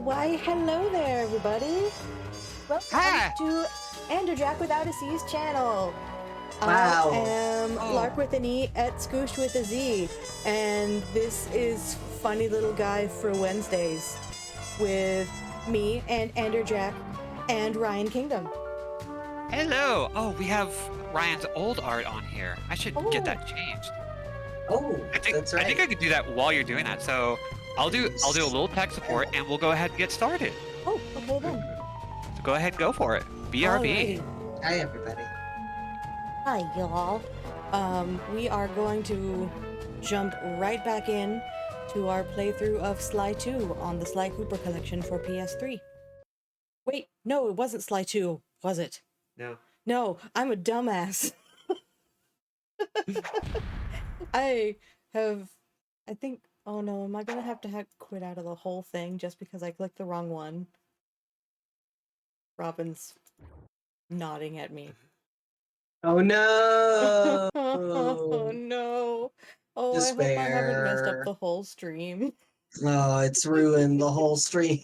Why, hello there, everybody. Welcome Hi. to Jack Without a C's channel. Wow. I am Larke with an E at Sqoozh with a Z, and this is Funny Little Guy for Wednesdays with me and Jack and Ryan Kingdom. Hello. Oh, we have Ryan's old art on here. I should get that changed. Oh, that's right. I think I could do that while you're doing that. So I'll do a little tech support, and we'll go ahead and get started. Oh, okay then. So go ahead and go for it. BRB. Alrighty. Hi, everybody. Hi, y'all. We are going to jump right back in to our playthrough of Sly 2 on the Sly Cooper collection for PS3. Wait, no, it wasn't Sly 2, was it? No. No, I'm a dumbass. I think, oh no, am I gonna have to quit out of the whole thing just because I clicked the wrong one? Robin's nodding at me. Oh no! Oh no. Oh, Despair. I hope I haven't messed up the whole stream. Oh, it's ruined the whole stream.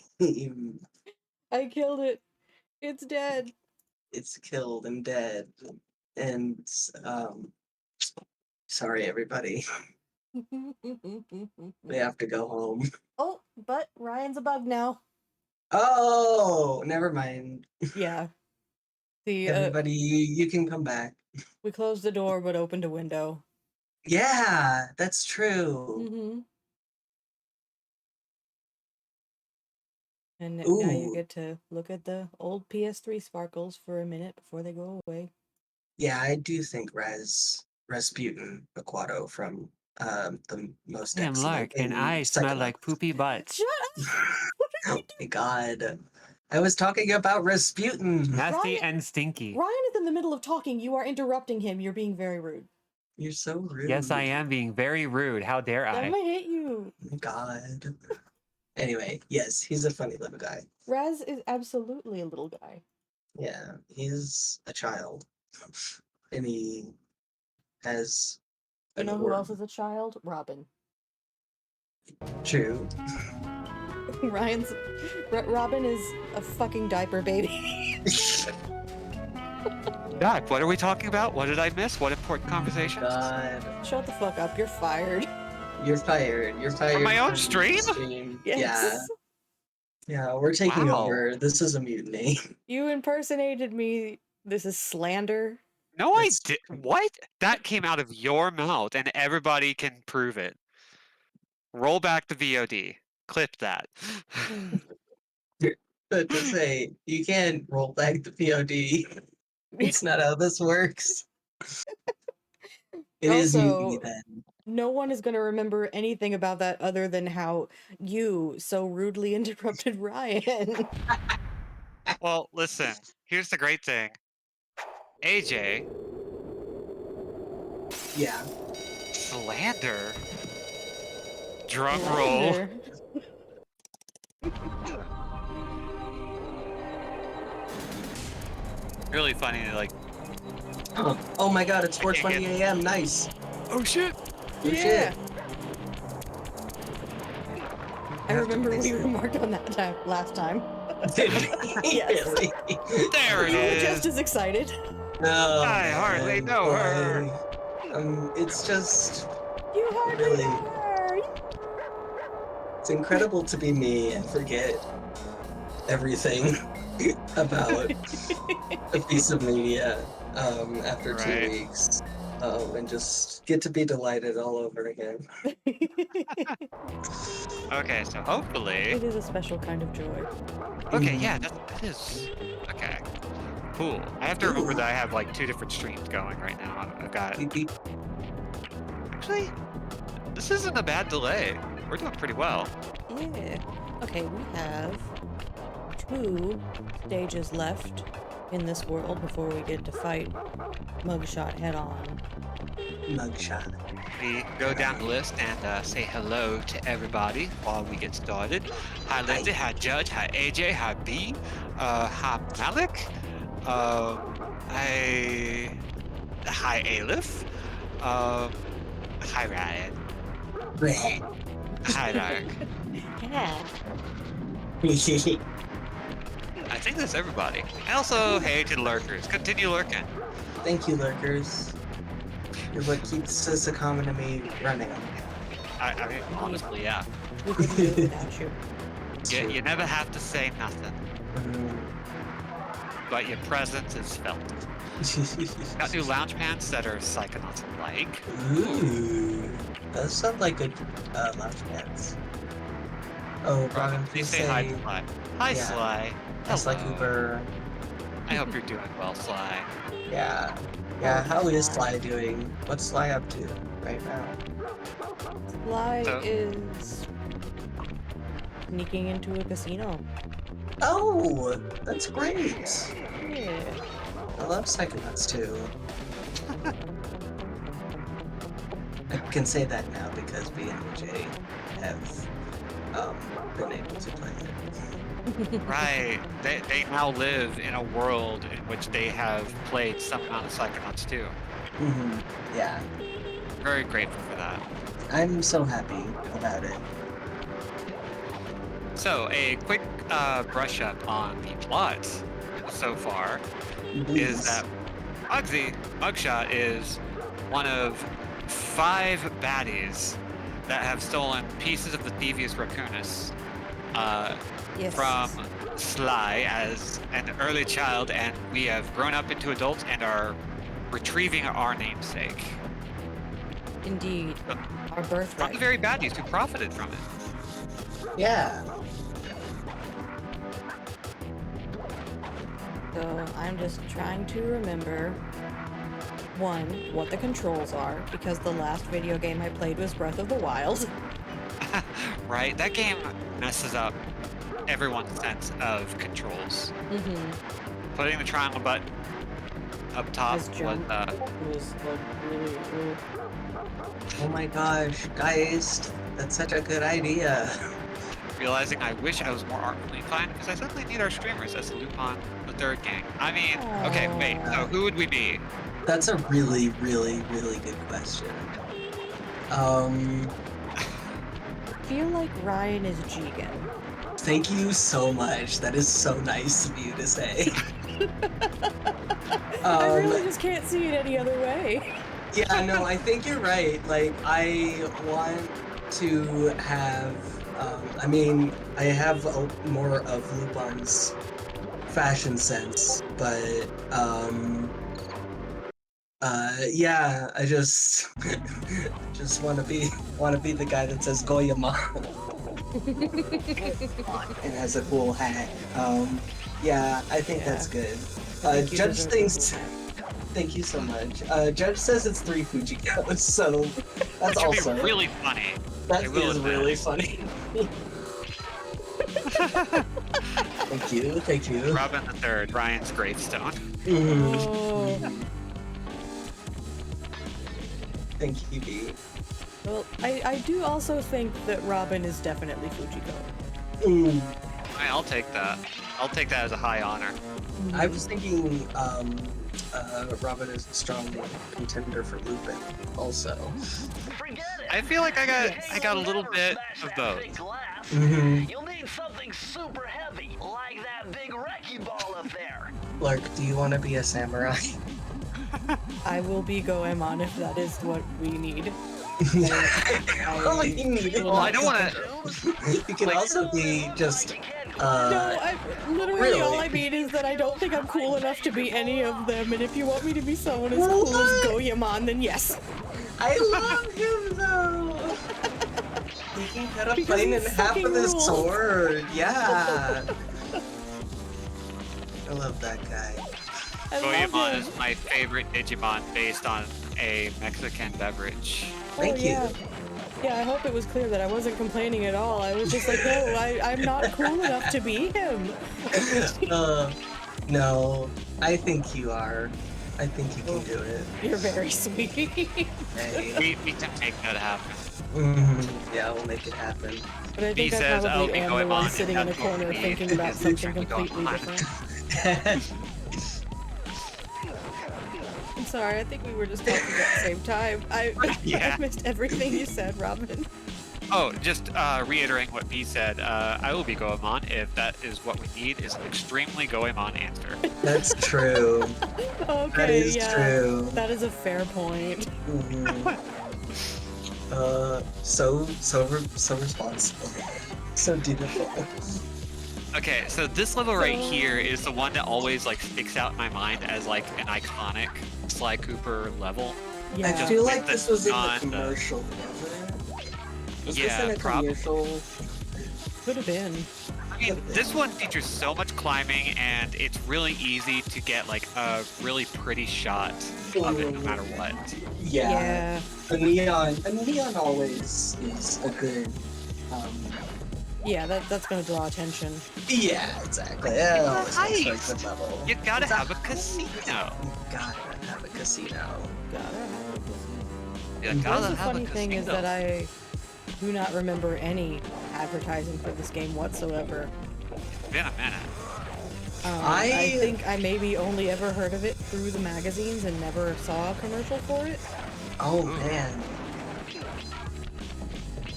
I killed it. It's dead. It's killed and dead. And, sorry, everybody. We have to go home. Oh, but Ryan's a bug now. Oh, never mind. Yeah. See, Everybody, you can come back. we closed the door but opened a window. Yeah, that's true. Mm-hmm. And now you Ooh. get to look at the old PS3 sparkles for a minute before they go away. Yeah, I do think Rasputin Aquato from the most I am excellent Larke, and I smell like poopy butts. Shut up! Oh my god. I was talking about Rasputin. Nasty Ryan- and stinky. Ryan is in the middle of talking. You are interrupting him. You're being very rude. You're so rude. Yes, I am being very rude. How dare I'm I? gonna hit you. Oh my god. Anyway, yes, he's a funny little guy. Raz is absolutely a little guy. Yeah, he's a child. And he has You an know who orb. else is a child? Robin. True. Robin is a fucking diaper baby. Doc, what are we talking about? What did I miss? What important conversation? God. Shut the fuck up. You're fired. You're fired. You're fired. my own from stream? Yes. Yeah, we're taking Wow. over. This is a mutiny. You impersonated me. This is slander. No, I That's- did. What? That came out of your mouth, and everybody can prove it. Roll back the VOD. Clip that. But to say, you can't roll back the POD. It's not how this works. It is Also- mutiny then. No one is going to remember anything about that other than how you so rudely interrupted Ryan. Well, listen. Here's the great thing. AJ, Yeah. slander. Drum roll. Slander. Really funny. Like, Oh my god, it's I can't 4:20 a.m. Nice. oh shit. Good Yeah. shit. I remember we remarked on that last time. Did we? Yes. Really? There it You were is. just as excited. No. I hardly man, know her. boy. It's just, You hardly Really? know her. it's incredible to be me and forget everything about a piece of media after Right. 2 weeks. And just get to be delighted all over again. Okay, so hopefully. It is a special kind of joy. Okay, yeah, that is. Okay. Cool. I have to remember that I have like 2 different streams going right now. I've got. Actually, this isn't a bad delay. We're doing pretty well. Yeah. Okay, we have 2 stages left in this world before we get to fight Muggshot head on. Muggshot. We go down the list and say hello to everybody while we get started. Hi Lindsay, hi Judge, hi AJ, hi B, hi Malik, hi Aleph, hi Ryan, hi Lark. Yeah. I think that's everybody. And also, hey to lurkers, continue lurking. Thank you, lurkers. You're what keeps this economy running. I mean, honestly, yeah. We couldn't do it without you. You never have to say nothing, but your presence is felt. Got new lounge pants that are Psychonauts-like. Ooh, those sound like good lounge pants. Oh, Robin, Please please say hi to Sly. Hi, yeah. Sly. That's like Hello. Uber. I hope you're doing well, Sly. Yeah. Yeah, how is Sly doing? What's Sly up to right now? Sly So- is sneaking into a casino. Oh, that's great. Yeah. I love Psychonauts too. I can say that now because B and J have been able to play it. Right. They now live in a world in which they have played some amount of Psychonauts too. Yeah, Very grateful for that. I'm so happy about it. So, a quick brush up on the plot so far is that Muggshot is one of 5 baddies that have stolen pieces of the Thievius Raccoonus Yes. from Sly as an early child, and we have grown up into adults and are retrieving our namesake. Indeed. Our From birthright. the very baddies who profited from it. Yeah. So I'm just trying to remember, one, what the controls are, because the last video game I played was Breath of the Wild. Right? That game messes up everyone's sense of controls. Putting the triangle button up top This was jump was like really, really... Oh my gosh, guys, that's such a good idea. realizing I wish I was more artfully inclined because I suddenly need our streamers as the Lupin the Third gang. I mean, okay, wait, so who would we be? That's a really, really, really good question. I feel like Ryan is Jigen. Thank you so much. That is so nice of you to say. I really just can't see it any other way. Yeah, no, I think you're right. Like, I want to have, I mean, I have more of Lupin's fashion sense, but, yeah, I just, just want to be the guy that says Goyama and has a cool hat. Yeah, I think that's good. think you Judge deserve thinks. a cool hat. Thank you so much. Judge says it's 3 Fujikos, so that's Which would also be really funny. that I will is admit. really funny. Thank you. Robin the Third, Ryan's gravestone. Mhm. Oh. Thank you, B. Well, I do also think that Robin is definitely Fujiko. Mm. I'll take that. I'll take that as a high honor. I was thinking Robin is a strong contender for Lupin, also. I feel like I got a little bit of both. Mhm. You'll need something super heavy, like that big wrecking ball up there. Larke, do you want to be a samurai? I will be Goemon if that is what we need. All you need. Well, I don't want to. You can also be just, No, I literally really? all I mean is that I don't think I'm cool enough to be any of them, and if you want me to be someone as cool as Goemon, then yes. I love him though. He can cut a Because plane in he half fucking with his rules. sword. Yeah. I love that guy. I love Goemon him. is my favorite Digimon based on a Mexican beverage. Thank you. Yeah. Yeah, I hope it was clear that I wasn't complaining at all. I was just like, no, I'm not cool enough to be him. No, I think you are. I think you can do it. You're very sweet. Hey. We can make that happen. Yeah, we'll make it happen. But I He think I says, "I'll probably be am the Goemon, one and sitting in a that's what corner we need thinking about is something literally completely Goemon." different. I'm sorry, I think we were just talking at the same time. I Yeah. missed everything you said, Robin. Oh, just reiterating what B said, I will be Goemon if that is what we need, is an extremely Goemon answer. That's true. Okay, That is yeah, true. that is a fair point. Mhm. So responsible. So dutiful. Okay, so this level right here is the one that always like sticks out in my mind as like an iconic Sly Cooper level. Yeah. I feel like the this was in the non- commercial, wasn't it? Was Yeah, this in a commercial? Could have been. I mean, this one features so much climbing, and it's really easy to get like a really pretty shot of it no matter what. Yeah. A neon always is a good. Yeah, that's gonna draw attention. Yeah, exactly. Yeah, always It's a makes for a good level. You gotta It's a have a casino. You gotta have a casino. You That's gotta the have funny a thing is casino. that I do not remember any advertising for this game whatsoever. It's been a minute. I think I maybe only ever heard of it through the magazines and never saw a commercial for it. Oh man.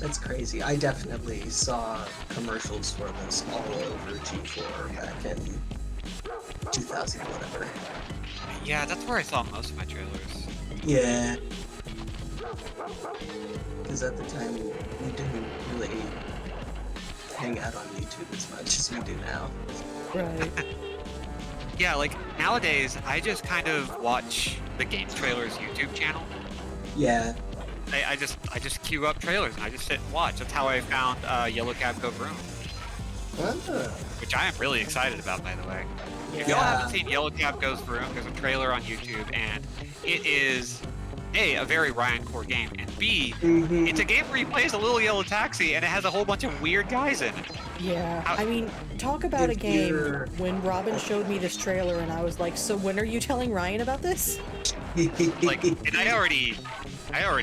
That's crazy. I definitely saw commercials for this all over G4 back in 2000 whatever. Yeah, that's where I saw most of my trailers. Yeah. Because at the time, we didn't really hang out on YouTube as much as we do now. Right. Yeah, like nowadays, I just kind of watch the Game Trailers YouTube channel. Yeah. I just queue up trailers and I just sit and watch. That's how I found Yellow Cab Go Vroom, which I am really excited about, by the way. If y'all haven't seen Yellow Cab Goes Vroom, there's a trailer on YouTube, and it is A, very Ryan Core game, and B, it's a game where you play as a little yellow taxi, and it has a whole bunch of weird guys in it. Yeah. I mean, talk about a game when Robin showed me this trailer and I was like, so when are you telling Ryan about this? Like, and I already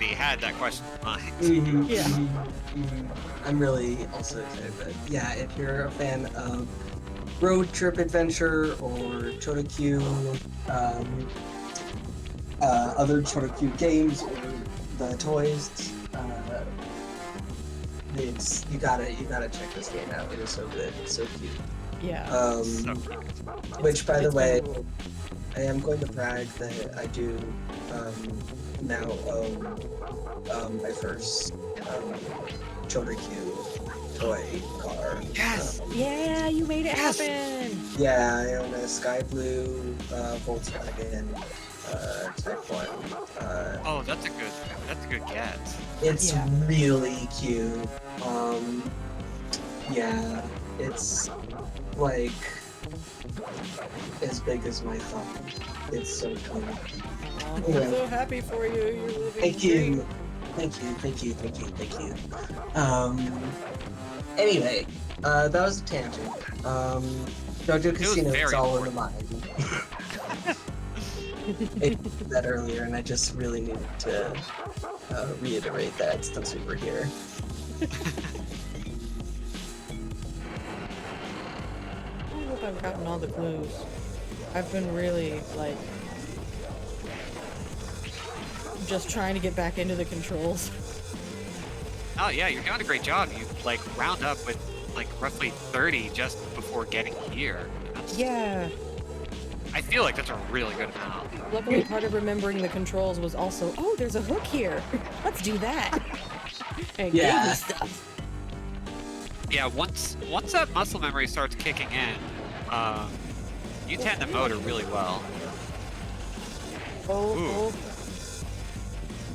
had that question in mind. Yeah. I'm really also excited, but yeah, if you're a fan of road trip adventure or Chotokyu, other Chotokyu games or the toys, you gotta check this game out. It is so good, it's so cute. Yeah. So Which, by the It's way, cool. I am going to brag that I do now own my first Chotokyu toy car. Yes! Yeah, you made it Yes! happen. Yeah, I own a sky blue Volkswagen Type 1. Oh, that's a good get. It's Yeah. really cute. Yeah, it's like as big as my thumb. It's so cool. I'm Yeah. so happy for you. You're living Thank the dream. you. Thank you. Anyway, that was a tangent. Dojo Casino very is all in the mind. I did that earlier, and I just really needed to reiterate that since we were here. I hope I've gotten all the clues. I've been really, like, just trying to get back into the controls. Oh yeah, you're doing a great job. You like round up with like roughly 30 just before getting here. Yeah. I feel like that's a really good amount. Luckily, part of remembering the controls was also, oh, there's a hook here. Let's do that. And gave Yeah. me stuff. Yeah, once that muscle memory starts kicking in, you tend to motor really well. Oh.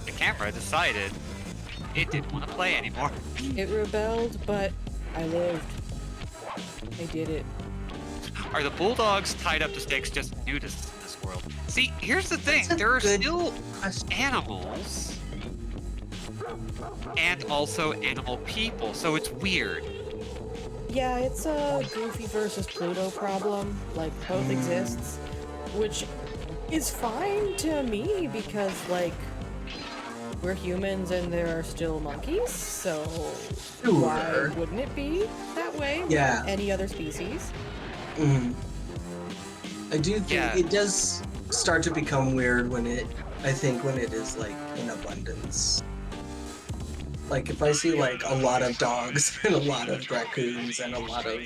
The camera decided it didn't want to play anymore. It rebelled, but I lived. I did it. Are the bulldogs tied up to stakes just nudists in this world? See, here's the thing. That's a There are good still question. animals and also animal people, so it's weird. Yeah, it's a Goofy versus Pluto problem. Like, both exists. Which is fine to me because, like, we're humans and there are still monkeys, so why Sure. wouldn't it be that way with Yeah. any other species? I do think Yeah. it does start to become weird when it is like in abundance. Like if I see like a lot of dogs and a lot of raccoons and a lot of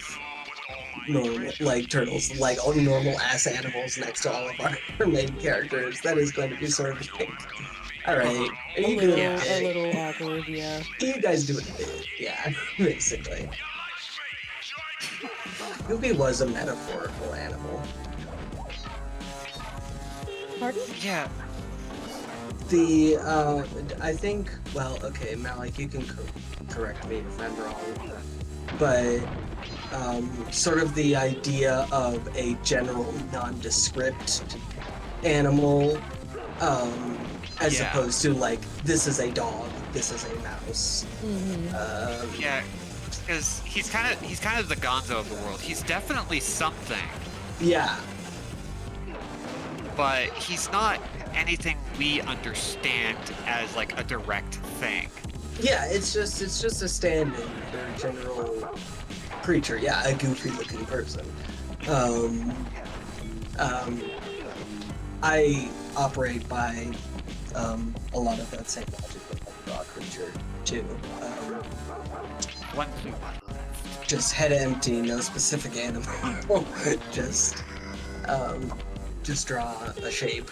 normal like turtles, like all normal ass animals next to all of our main characters, that is going to be sort of like, all right, are you doing Yeah. a it? little awkward, yeah. You guys doing it? Yeah, basically. Goofy was a metaphorical animal. Pardon? Yeah. The I think, well, okay, Malik, you can correct me if I'm wrong, but sort of the idea of a general nondescript animal, as Yeah. opposed to like, this is a dog, this is a mouse. Yeah. Because he's kind of the Gonzo of the world. He's definitely something, Yeah, but he's not anything we understand as like a direct thing. yeah, it's just a stand-in for a general creature. Yeah, a goofy-looking person. I operate by a lot of that same logic with my dog creature too. One clue. Just head empty, no specific animal. Just draw a shape.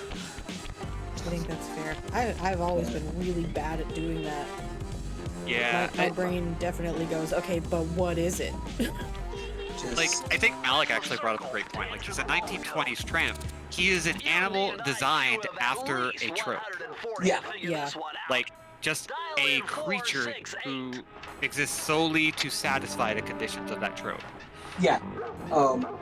I think that's fair. I've always been really bad at doing that. Yeah. My brain definitely goes, okay, but what is it? Just Like, I think Malik actually brought up a great point. Like, he's a 1920s tramp. He is an animal designed after a trope. Yeah. Yeah. Like, just a creature who exists solely to satisfy the conditions of that trope. yeah,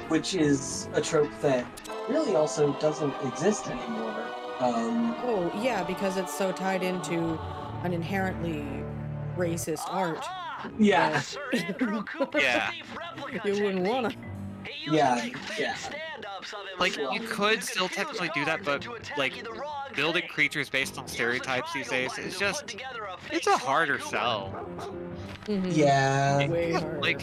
which is a trope that really also doesn't exist anymore. Oh, yeah, because it's so tied into an inherently racist art. Yeah, Yeah. You wouldn't wanna. yeah, yeah. Like, you could still technically do that, but, like, building creatures based on stereotypes these days is just, it's a harder sell. Mhm. Yeah. Way harder. Like,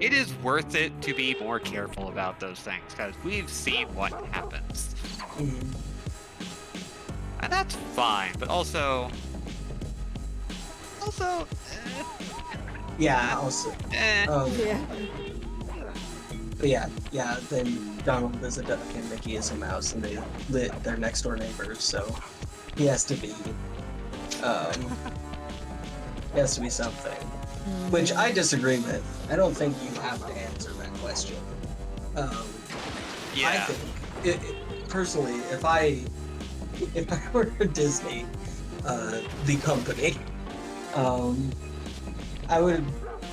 it is worth it to be more careful about those things, because we've seen what happens. Mm. And that's fine, but also, Yeah, also. Yeah. But yeah, then Donald is a duck and Mickey is a mouse, and they're next door neighbors, so he has to be, something. Which I disagree with. I don't think you have to answer that question. I yeah. think, personally, if I were Disney, the company, I would.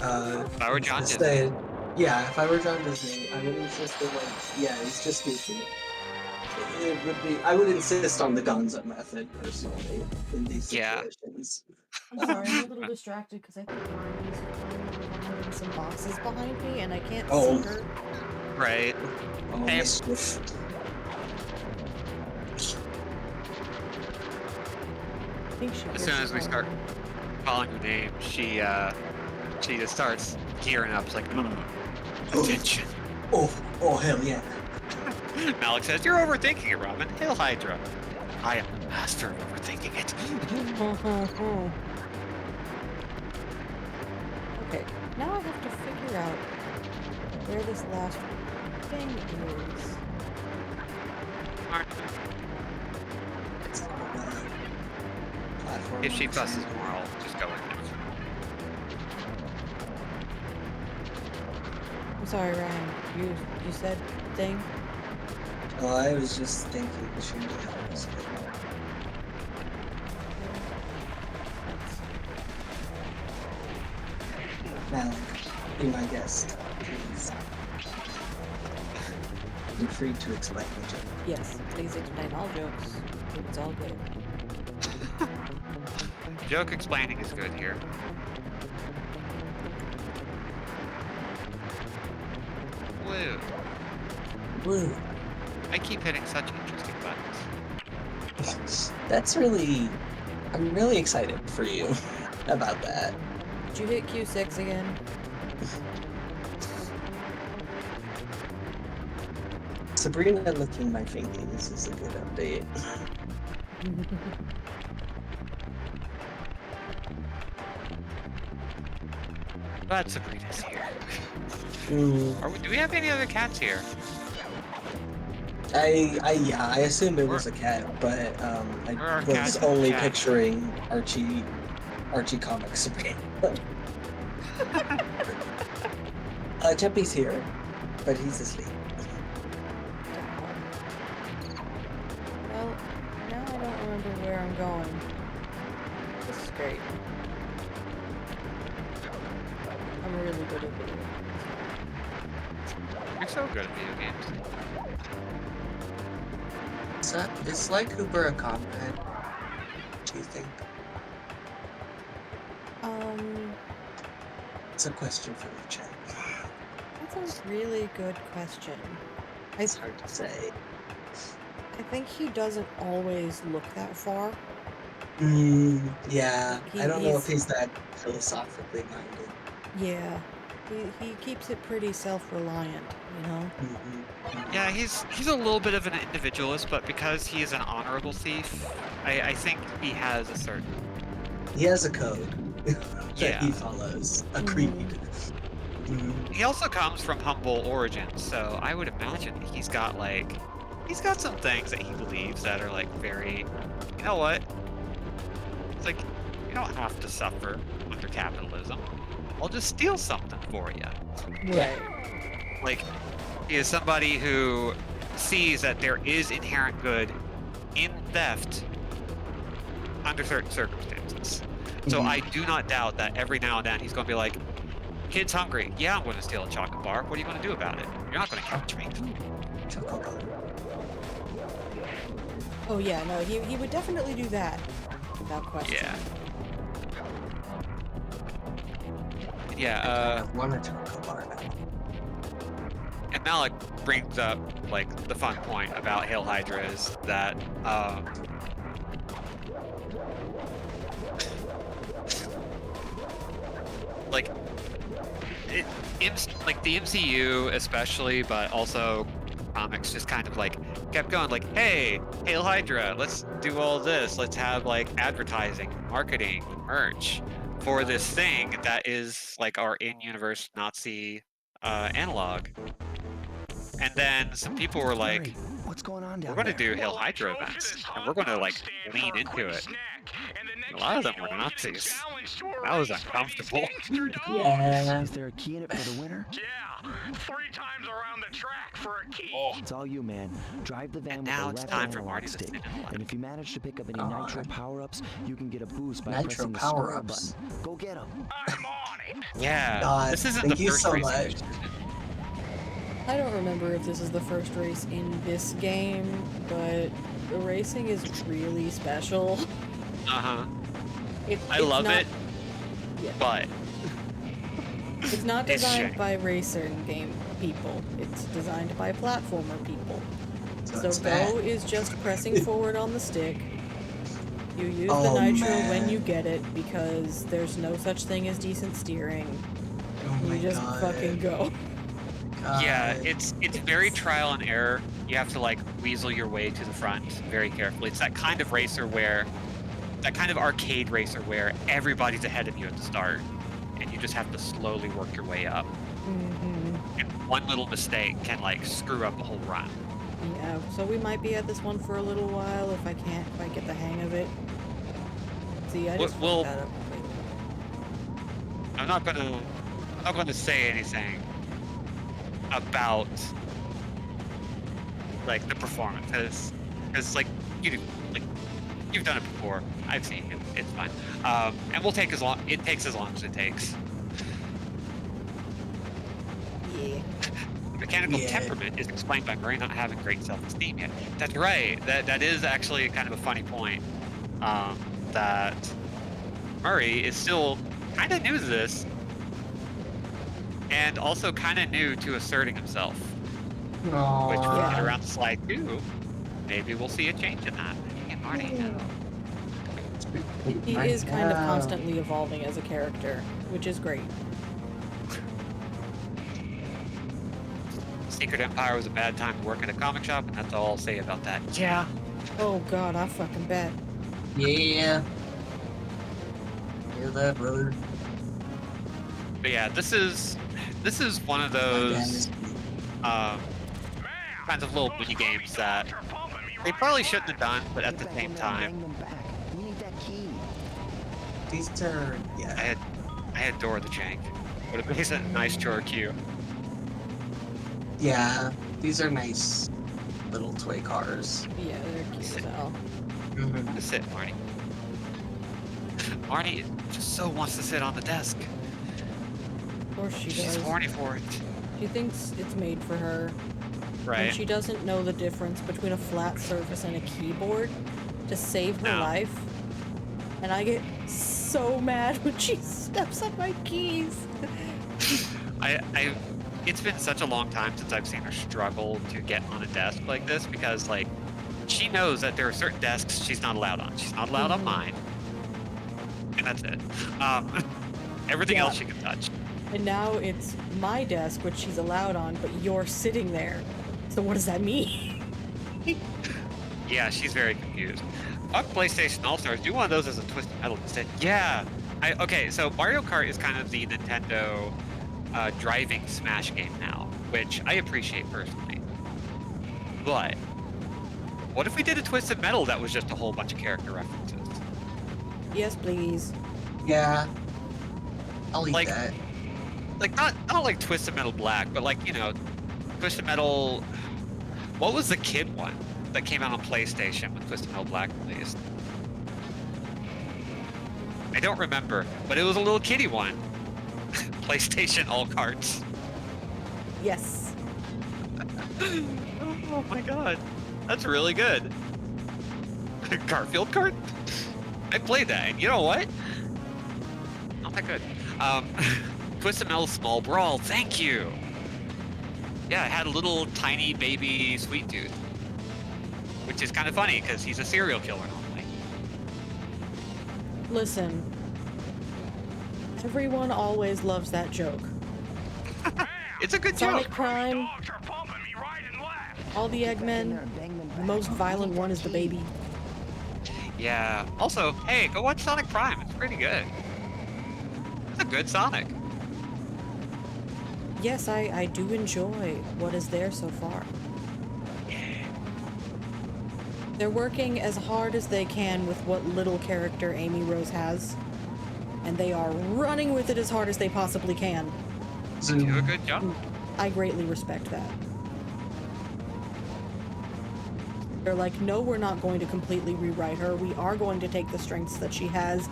If I were John insist Disney. that- Yeah, if I were John Disney, I would insist that, like, yeah, it's just goofy. It would be. I would insist on the Gonzo method personally in these Yeah. situations. I'm sorry, I'm a little distracted because I think Marnie's putting some boxes behind me and I can't Oh. see her. Right. Oh, Hey. mischief. I think she As soon as we start calling her name, she just starts gearing up. It's like, attention. Oh, hell yeah. Malik says, "You're overthinking it, Robin. Hail Hydra." I am the master of overthinking it. Okay, now I have to figure out where this last thing is. It's platform. If she fusses more, I'll just go with it. I'm sorry, Ryan. You said thing? Oh, I was just thinking she would help us. Malik, be my guest, please. You're free to explain the joke. Yes, please explain all jokes. It's all good. Joke explaining is good here. Woo. Woo. I keep hitting such interesting buttons. That's really... I'm really excited for you about that. Did you hit Q6 again? Sabrina licking my fingers is a good update. But Sabrina's here. Do we have any other cats here? I assumed it was Where- a cat, but where are I cats was in the only chat? picturing Archie comics. Cheppy's here, but he's asleep. Well, now I don't remember where I'm going. This is great. I'm really good at video games. You're so good at video games. Is like Cooper a comrade? Do you think? It's a question for the chat. That's a really good question. It's hard to say. I think he doesn't always look that far. Yeah. I don't know if he's- he's that philosophically minded. Yeah. He keeps it pretty self-reliant, you know? Yeah, he's a little bit of an individualist, but because he is an honorable thief, I think he has a certain... He has a code that Yeah. he follows, a creed. He also comes from humble origins, so I would imagine he's got some things that he believes that are like very, you know what? It's like, you don't have to suffer under capitalism. I'll just steal something for you. Right. Like, he is somebody who sees that there is inherent good in theft under certain circumstances. So I do not doubt that every now and then he's going to be like, kid's hungry. Yeah, I'm going to steal a chocolate bar. What are you going to do about it? You're not going to catch me. Oh yeah, no, he would definitely do that. Without question. Yeah. Yeah, One or chocolate bar now. and Malik brings up, like, the fun point about Hail Hydra is that, like, like the MCU especially, but also comics just kind of like kept going like, hey, Hail Hydra, let's do all this. Let's have like advertising, marketing, merch for this thing that is like our in-universe Nazi analog. And then some people were like, what's going on we're down going to there? do Hail Hydra events, and we're going to like lean into it. A lot of them were Nazis. That was uncomfortable. Yeah. Is there a key in it for the winner? Yeah, 3 times around the track for a key. It's all you, man. Drive the van And with now the it's left time for analog Marty to stick. spin it. And if you manage to pick up any Oh. nitro power-ups, you can get a boost by Nitro pressing the power-ups. square button. Go get them. I'm on it. Yeah, God, this isn't thank the you first so race. much. I don't remember if this is the first race in this game, but the racing is really special. Uh-huh. It's love not, it, Yeah. but It's not It's designed shit. by racing game people. It's designed by platformer people. So it's go bad. is just pressing forward on the stick. You use Oh, the nitro when man. you get it because there's no such thing as decent steering. Oh my You just God. fucking go. yeah, God. it's very trial and error. You have to like weasel your way to the front very carefully. It's that kind of racer where, that kind of arcade racer where everybody's ahead of you at the start, and you just have to slowly work your way up. Mm-hmm. And one little mistake can like screw up the whole run. Yeah, so we might be at this one for a little while if I can't quite get the hang of it. See, I just Well, fucked that up. I'm not gonna say anything about like the performance because like you've done it before. I've seen it. It's fine. And we'll take as long. It takes as long as it takes. Yeah. Mechanical Yeah. temperament is explained by Murray not having great self-esteem yet. That's right. That is actually kind of a funny point. That Murray is still kind of new to this, and also kind of new to asserting himself. Which when we Aw. get around to slide 2, maybe we'll see a change in that. And Marty, He is kind of constantly evolving as a character, which is great. Secret Empire was a bad time to work at a comic shop, and that's all I'll say about that. Yeah. Oh god, I fucking bet. Yeah. Hear that, brother? But yeah, this is one of those um, kinds of little mini games that they probably shouldn't have done, but at Get the back same in there and time, bang them back. We need that key. These are yeah. I adore the jank. But it makes a nice chore queue. Yeah, these are nice little toy cars. Yeah, they're cute as hell. Mhm. Just sit, Marnie. Marnie just so wants to sit on the desk. Of course she She's does. horny for it. She thinks it's made for her. Right. And she doesn't know the difference between a flat surface and a keyboard to save her No. life. And I get so mad when she steps on my keys. It's been such a long time since I've seen her struggle to get on a desk like this because, like, she knows that there are certain desks she's not allowed on. She's not allowed on mine. And that's it. Everything Yeah. else she can touch. And now it's my desk, which she's allowed on, but you're sitting there. So what does that mean? Yeah, she's very confused. Fuck PlayStation All-Stars. Do one of those as a Twisted Metal instead. Yeah. Okay, so Mario Kart is kind of the Nintendo driving Smash game now, which I appreciate personally. But what if we did a Twisted Metal that was just a whole bunch of character references? Yes, please. Yeah, I'll eat Like- that. Like not like Twisted Metal Black, but like, you know, Twisted Metal. What was the kid one that came out on PlayStation when Twisted Metal Black released? I don't remember, but it was a little kiddie one. PlayStation All Carts. Yes. Oh my god, that's really good. Garfield Kart? I played that, and you know what? Not that good. Twisted Metal Small Brawl, thank you. Yeah, it had a little tiny baby Sweet Tooth, which is kind of funny because he's a serial killer normally. Listen. Everyone always loves that joke. It's a good Sonic joke. Prime, Dogs are pumping me right and left. all the Get back in there Eggmen, and bang them the back. most We violent need one that is the key. baby. Yeah. Also, hey, go watch Sonic Prime. It's pretty good. It's a good Sonic. Yes, I do enjoy what is there so far. They're working as hard as they can with what little character Amy Rose has, and they are running with it as hard as they possibly can. They do a good job. I greatly respect that. They're like, no, we're not going to completely rewrite her. We are going to take the strengths that she has,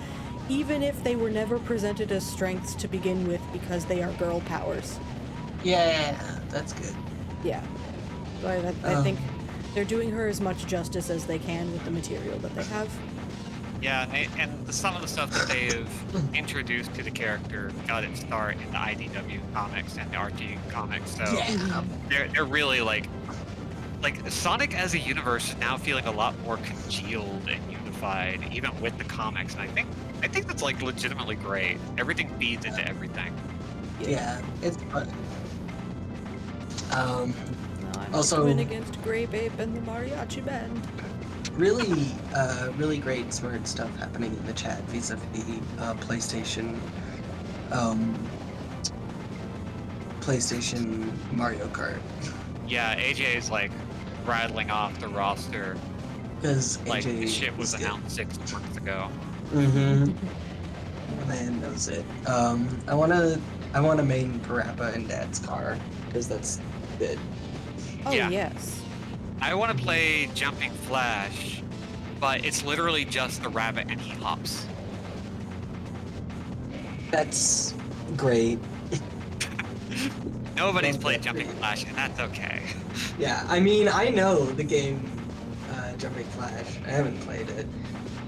even if they were never presented as strengths to begin with because they are girl powers. Yeah, that's good. Yeah. So I think they're doing her as much justice as they can with the material that they have. Yeah, and some of the stuff that they've introduced to the character got its start in the IDW comics and the RG comics. So Yeah. they're really like Sonic as a universe is now feeling a lot more congealed and unified, even with the comics. And I think that's like legitimately great. Everything feeds into everything. Yeah, it's fun. No, I'm Also- win against Grape Ape and the Mariachi Band. Really, really great smart stuff happening in the chat vis-a-vis PlayStation Mario Kart. Yeah, AJ is like rattling off the roster Because like AJ the shit was is good. announced 6 months ago. Mm-hmm. Man knows it. I wanna main Parappa in Dad's car because that's good. Oh, Yeah. yes. I want to play Jumping Flash, but it's literally just the rabbit and he hops. That's great. Nobody's Love played that Jumping game. Flash, and that's okay. Yeah, I mean, I know the game Jumping Flash. I haven't played it.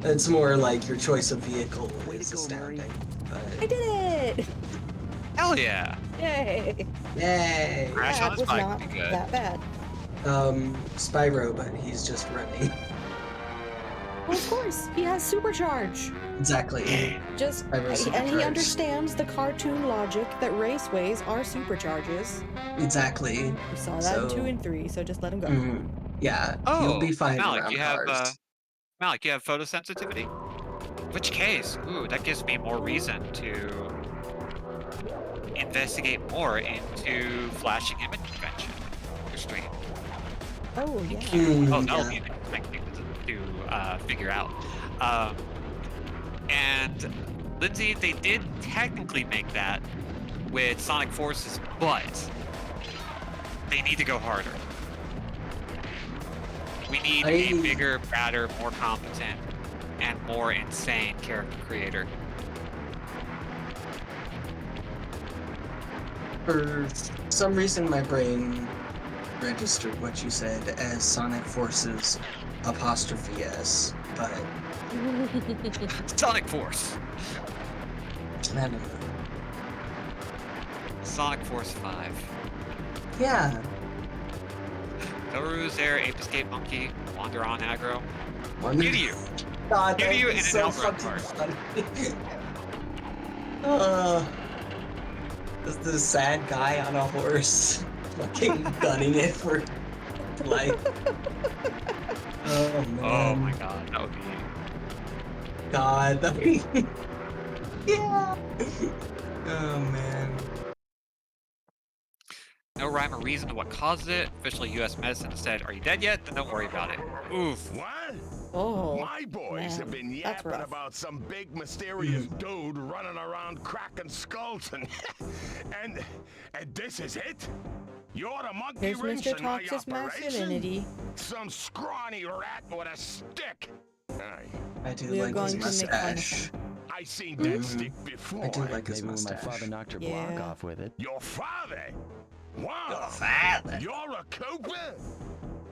It's more like your choice of vehicle Way to is go, Murray. astounding. I But did it! Hell yeah! Yay! yay! Crash on That his was bike not would be good. that bad. Spyro, but he's just running. Well, of course, he has supercharge. Exactly. Just Spyro's and he supercharged. understands the cartoon logic that raceways are supercharges. Exactly. We saw that So- in 2 and 3, so just let him go. Mhm. Yeah, Oh, you'll be fine Malik, around you have cars. Malik, you have photosensitivity? Which case? Ooh, that gives me more reason to investigate more into flashing image convention on your stream. Oh, yeah. Oh, that'll Yeah. be an interesting thing to figure out. And Lindsay, they did technically make that with Sonic Forces, but they need to go harder. We need a bigger, badder, more competent, and more insane character creator. For some reason, my brain registered what you said as Sonic Forces 'S, but Sonic Force. I don't know. Sonic Force 5. Yeah. Toru's there, Ape Escape Monkey, Wander on Aggro. Wonder- New to you. God, New to that you is in an so outrun fucking card. funny. Is the sad guy on a horse fucking gunning it for like. Oh man. Oh my god, that would be. God, that would be. Yeah. Oh man. No rhyme or reason to what caused it. Officially U.S. medicine said, "Are you dead yet? Then don't worry about it." Oof. What? Oh, My boys have man, been that's yapping rough. about some big mysterious dude running around cracking skulls and this is it? You're the monkey Here's wrench Mr. in my Toxic operation? Masculinity. Some scrawny rat with a stick. Aye, I do We are like going his to make fun of mustache. I seen that stick before. I do like his Maybe when my mustache. father knocked her Yeah. block off with it. Your father? Wow. Your father. You're a Cooper?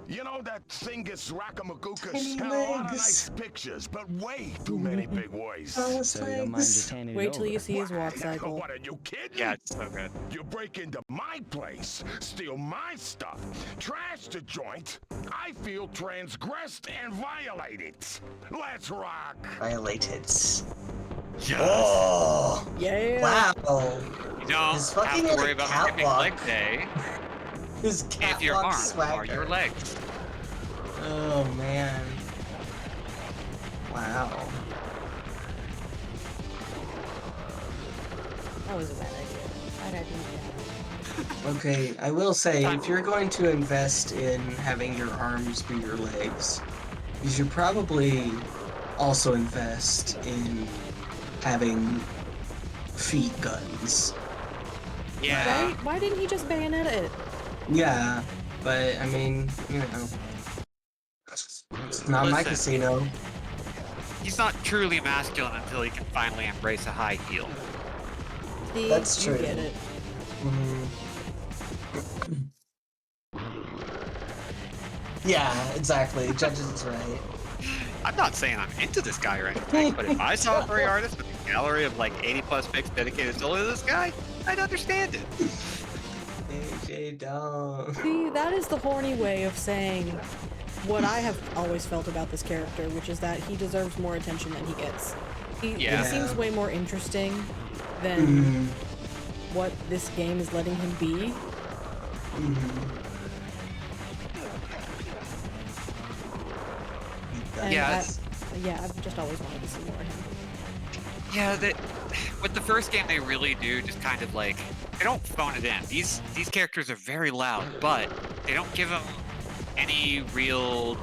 You know that Thingus Raccoonus Tiny had a lot of legs. nice pictures, but way too many big words. Oh, So you don't mind just handing it Wait till over. you see his walk cycle. What are you kidding? Yeah, it's so good. You break into my place, steal my stuff, trash the joint. I feel transgressed and violated. Let's rock. Violated. Yes. Oh. Yeah. Wow. You don't His have fucking to in a worry about skipping catwalk. leg day His if your catwalk arms swagger. are your legs. Oh man. Wow. That was a bad idea. Bad idea. Okay, I will say, if you're going to invest in having your arms be your legs, you should probably also invest in having feet guns. Yeah. Right? Why didn't he just bayonet it? Yeah, but I mean, you know, it's not my Listen. casino. He's not truly masculine until he can finally embrace a high heel. See, That's you true. get it. Yeah, exactly. Judge is right. I'm not saying I'm into this guy or anything, but if I saw a furry artist with a gallery of like 80 plus pics dedicated solely to this guy, I'd understand it. AJ, don't. See, that is the horny way of saying what I have always felt about this character, which is that he deserves more attention than he gets. He Yeah. seems way more interesting than Mhm. what this game is letting him be. And Yeah, I've just always wanted to see more of him. Yeah, with the first game, they really do just kind of like they don't phone it in. These characters are very loud, but they don't give them any real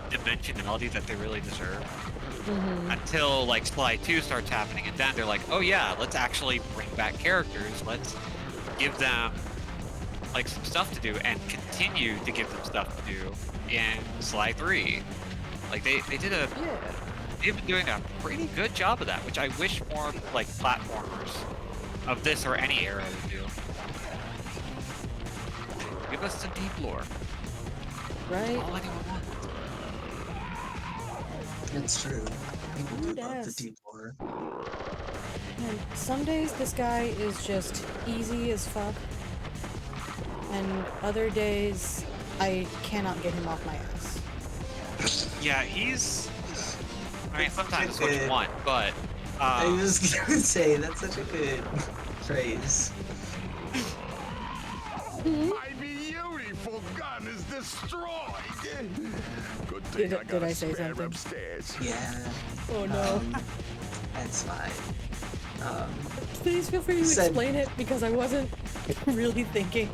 dimensionality that they really deserve until like Sly 2 starts happening, and then they're like, oh yeah, let's actually bring back characters. Let's give them like some stuff to do, and continue to give them stuff to do in Sly 3. Like they did a. Yeah. They've been doing a pretty good job of that, which I wish more like platformers of this or any era would do. Give us some deep lore. Right? All anyone wants. It's true. People do love the Yes. deep lore. And some days this guy is just easy as fuck. And other days I cannot get him off my ass. Yeah, he's. I mean, sometimes it's what you good. want, but. I was just gonna say, that's such a good phrase. My beautiful gun is destroyed. Good thing Did I got I a say spare something? upstairs. Yeah. Oh no. That's fine. Please feel free to said- explain it because I wasn't really thinking.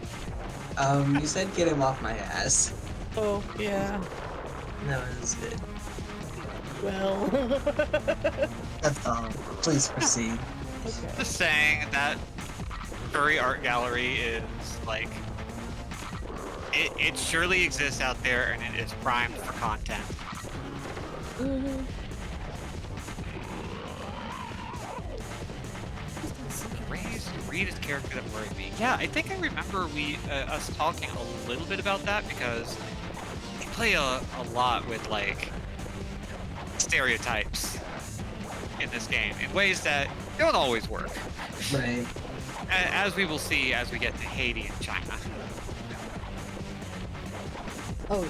You said get him off my ass. Oh, yeah. No, it was good. Well. That's all. Please proceed. Okay. Just saying that furry art gallery is like it surely exists out there and it is primed for content. Mhm. Reed is a character that worried me. Yeah, I think I remember us talking a little bit about that because they play a lot with like stereotypes in this game in ways that don't always work. Right. As we will see as we get to Haiti and China. Oh,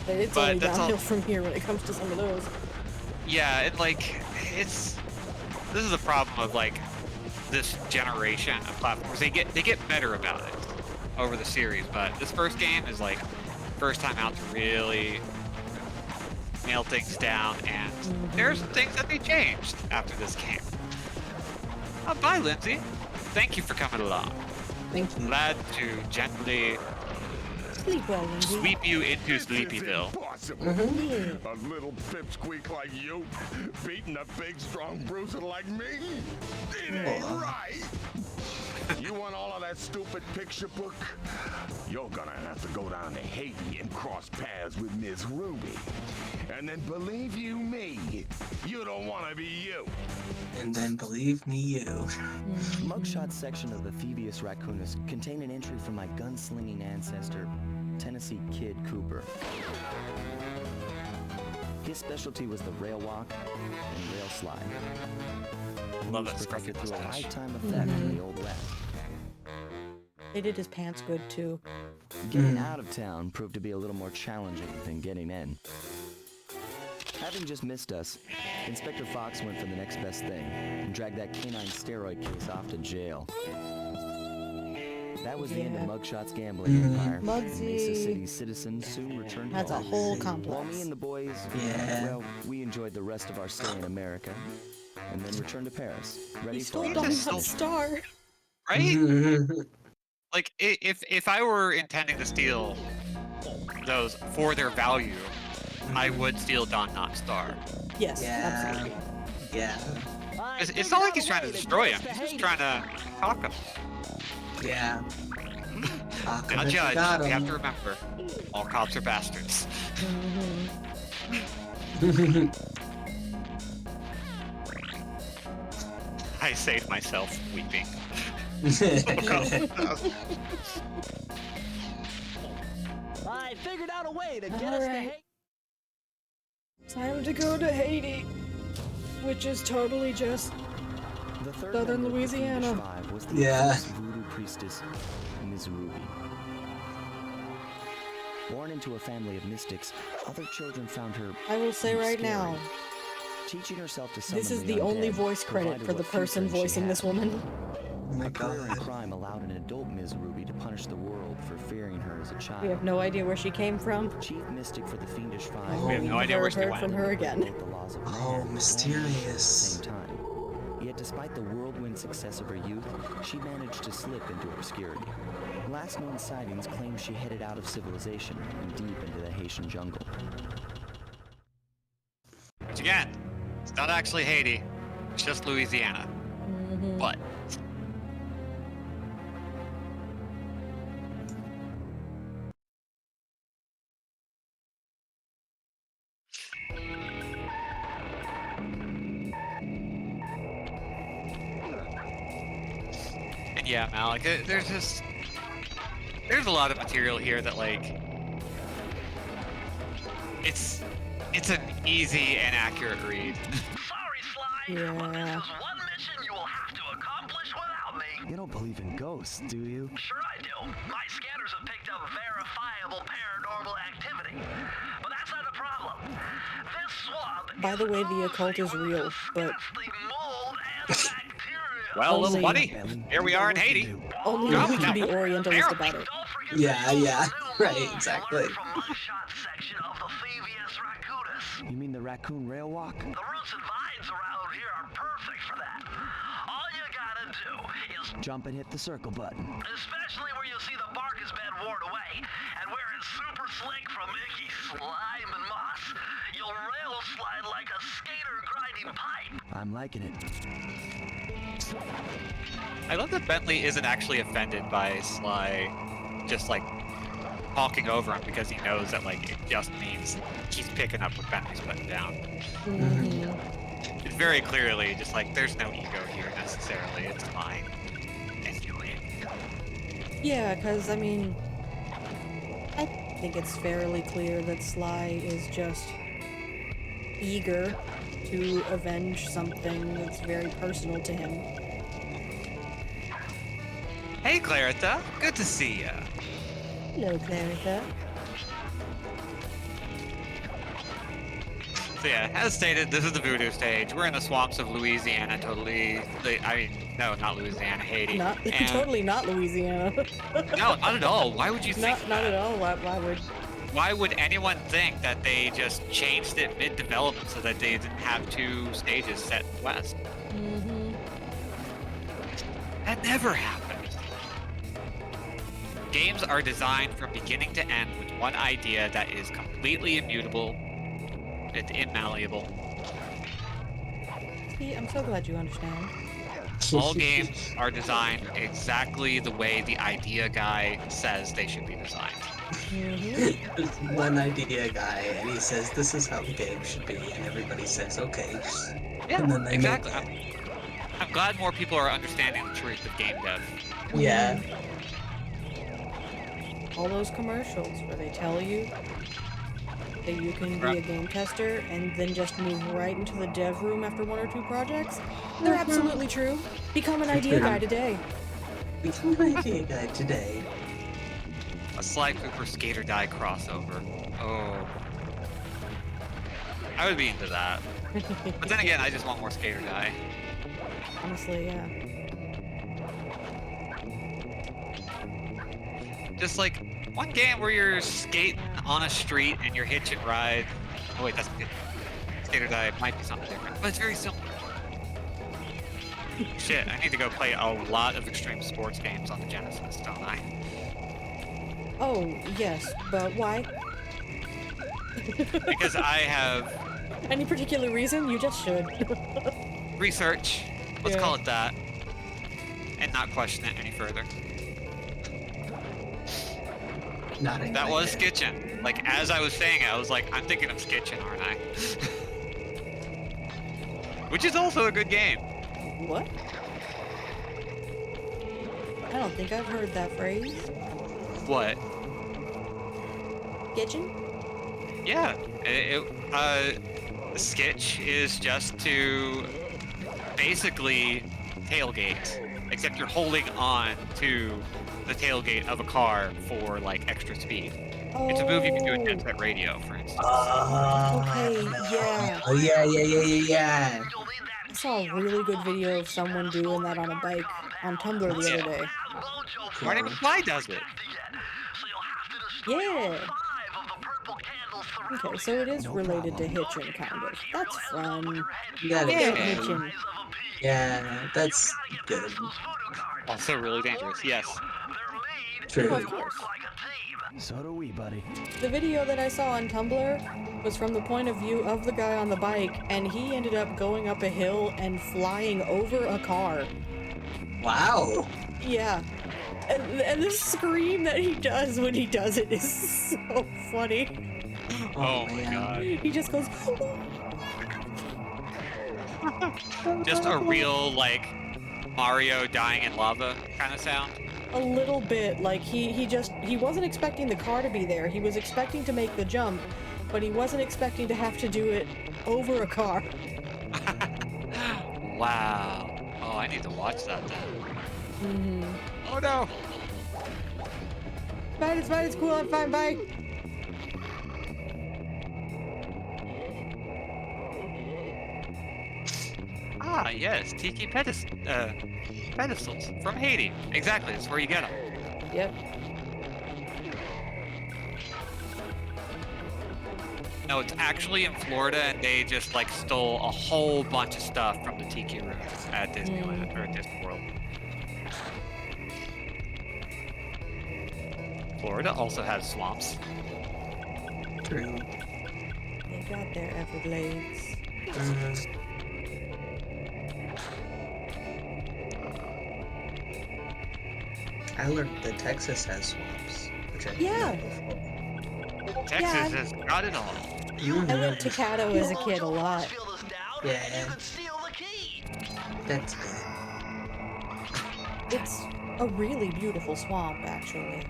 yeah. It's But only that's all- downhill from here when it comes to some of those. Yeah, and like this is a problem of like this generation of platforms. They get better about it over the series, but this first game is like first time out to really nail things down, and there are some things that they changed after this game. Bye, Lindsay. Thank you for coming along. Thank you. Glad to gently Sleep well, Lindsay. sweep you into This is Sleepyville. impossible. Yeah. A little pipsqueak like you beating a big, strong bruiser like me? It ain't right. You want all of that stupid picture book? You're gonna have to go down to Haiti and cross paths with Miss Ruby. And then believe you me, you don't want to be you. And then believe me, you. Muggshot section of the Thievius Raccoonus contained an entry from my gunslinging ancestor, Tennessee Kid Cooper. His specialty was the rail walk and rail slide. Love He that was scruffy perfected through a mustache. lifetime effect in the Old West. They did his pants good, too. Getting out of town proved to be a little more challenging than getting in. Having just missed us, Inspector Fox went for the next best thing and dragged that canine steroid case off to jail. That was the end of Yeah. Muggshot's gambling empire. and Mesa Muggsy. City's citizens soon returned That's a home. whole While me complex. and the boys, Yeah. well, we enjoyed the rest of our stay in America and then returned to Paris, ready He for stole our Don's Don's just star. Right? Like if I were intending to steal those for their value, I would steal Don Not Star. Yes, Yeah. absolutely. Yeah. It's not like he's trying to destroy him. He's just trying to talk him. Yeah. Now, Judge, Got we have him. to remember, all cops are bastards. I saved myself weeping. I figured out a way to get us to Alright. Haiti. Time to go to Haiti, which is totally just The third Southern member of the Louisiana. Fiendish Five was the Yeah. infamous voodoo priestess, Miss Ruby. Born into a family of mystics, other children found her I will say right scary. now, Teaching herself to summon this is the only undead voice credit provided for the what few person friends she voicing had. this woman. Oh my A career in god. crime allowed an adult Ms. Ruby to punish the world for fearing her as a child. We have no idea where she came from. Chief mystic for the Fiendish Five. We have We no idea where never she heard from went. her again. Both the laws of man Oh, and mysterious. at the same time. Yet despite the whirlwind success of her youth, she managed to slip into obscurity. Last known sightings claim she headed out of civilization and deep into the Haitian jungle. Which again, it's not actually Haiti. It's just Louisiana. But and yeah, Malik, there's a lot of material here that like it's an easy and accurate read. Sorry, Sly, but this Yeah. is one mission you will have to accomplish without me. You don't believe in ghosts, do you? Sure I do. My scanners have picked up verifiable paranormal activity. But that's not a problem. This swab By the way, the occult is real, but the mold and bacteria. Well, little Only- buddy, here we are in Haiti. only Calm you can down. be Orientalist about it. Don't forget Yeah, the yeah, new right, moves exactly. learned From Muggshot section of the Thievius Raccoonus. You mean the raccoon rail walk? The roots and vines around here are perfect for that. do is Jump and hit the circle button. especially where you see the bark has been worn away, and where it's super slick from icky slime and moss, you'll rail slide like a skater grinding pipe. I'm liking it. I love that Bentley isn't actually offended by Sly just like talking over him because he knows that like it just means he's picking up what Bentley's putting down. It's very clearly just like there's no ego here necessarily. It's fine. Anyway. Yeah, because, I mean, I think it's fairly clear that Sly is just eager to avenge something that's very personal to him. Hey, Clarita. Good to see ya. Hello, Clarita. So yeah, as stated, this is the voodoo stage. We're in the swamps of Louisiana, totally. No, not Louisiana, Haiti. Not And- totally not Louisiana. No, not at all. Why would you think not that? at all. Why Why would anyone think that they just changed it mid-development so that they didn't have 2 stages set west? That never happens. Games are designed from beginning to end with one idea that is completely immutable. It's immalleable. See, I'm so glad you understand. All games are designed exactly the way the idea guy says they should be designed. There's one idea guy, and he says this is how the game should be, and everybody says okay. Yeah, And then they make exactly. I'm glad more people are understanding the truth of game dev. Yeah. All those commercials where they tell you that you can be a game tester and then just move right into the dev room after 1 or 2 projects, they're absolutely true. Become an idea guy today. Become an idea guy today. A Sly Cooper Skater Die crossover. Oh. I would be into that. But then again, I just want more Skater Die. Honestly, yeah. Just like one game where you're skating on a street and you're hitch and ride. Oh wait, that's good. Skater Die might be something different, but it's very similar. Shit, I need to go play a lot of extreme sports games on the Genesis, don't I? Oh, yes, but why? Because I have Any particular reason? You just should. research, let's Yeah. call it that, and not question it any further. Nodding That my was head. Skitchin. Like, as I was saying it, I was like, I'm thinking of Skitchin, aren't I? Which is also a good game. What? I don't think I've heard that phrase. What? Kitchen? Yeah. Skitch is just to basically tailgate, except you're holding on to the tailgate of a car for like extra speed. It's a move you can do in Jet Set Radio, for instance. Okay, yeah. Oh yeah. You'll need I that saw a really good video of someone doing that on a bike on Tumblr the other day. Marty McFly does it. Yeah. Okay, so it is related to hitching, kind of. That's fun. You gotta Yeah, get hitching. Yeah, that's good. Also really dangerous, yes. True. Of course. So do we, buddy. The video that I saw on Tumblr was from the point of view of the guy on the bike, and he ended up going up a hill and flying over a car. Wow. Yeah. And the scream that he does when he does it is so funny. Oh my man. god. He just goes, Just a real, like, Mario dying in lava kind of sound. a little bit. Like, he wasn't expecting the car to be there. He was expecting to make the jump, but he wasn't expecting to have to do it over a car. Wow. Oh, I need to watch that then. Oh no. It's fine, it's cool, I'm fine, bye. Ah, yes, tiki pedestals from Haiti. Exactly, that's where you get them. Yep. No, it's actually in Florida, and they just like stole a whole bunch of stuff from the tiki rooms at Disneyland or at Disney World. Florida also has swamps. True. They got their Everglades. I learned that Texas has swamps, which I didn't Yeah. know before. Texas has got it all. I went to Caddo as a kid a lot. Yeah. You can steal the key. That's good. It's a really beautiful swamp, actually.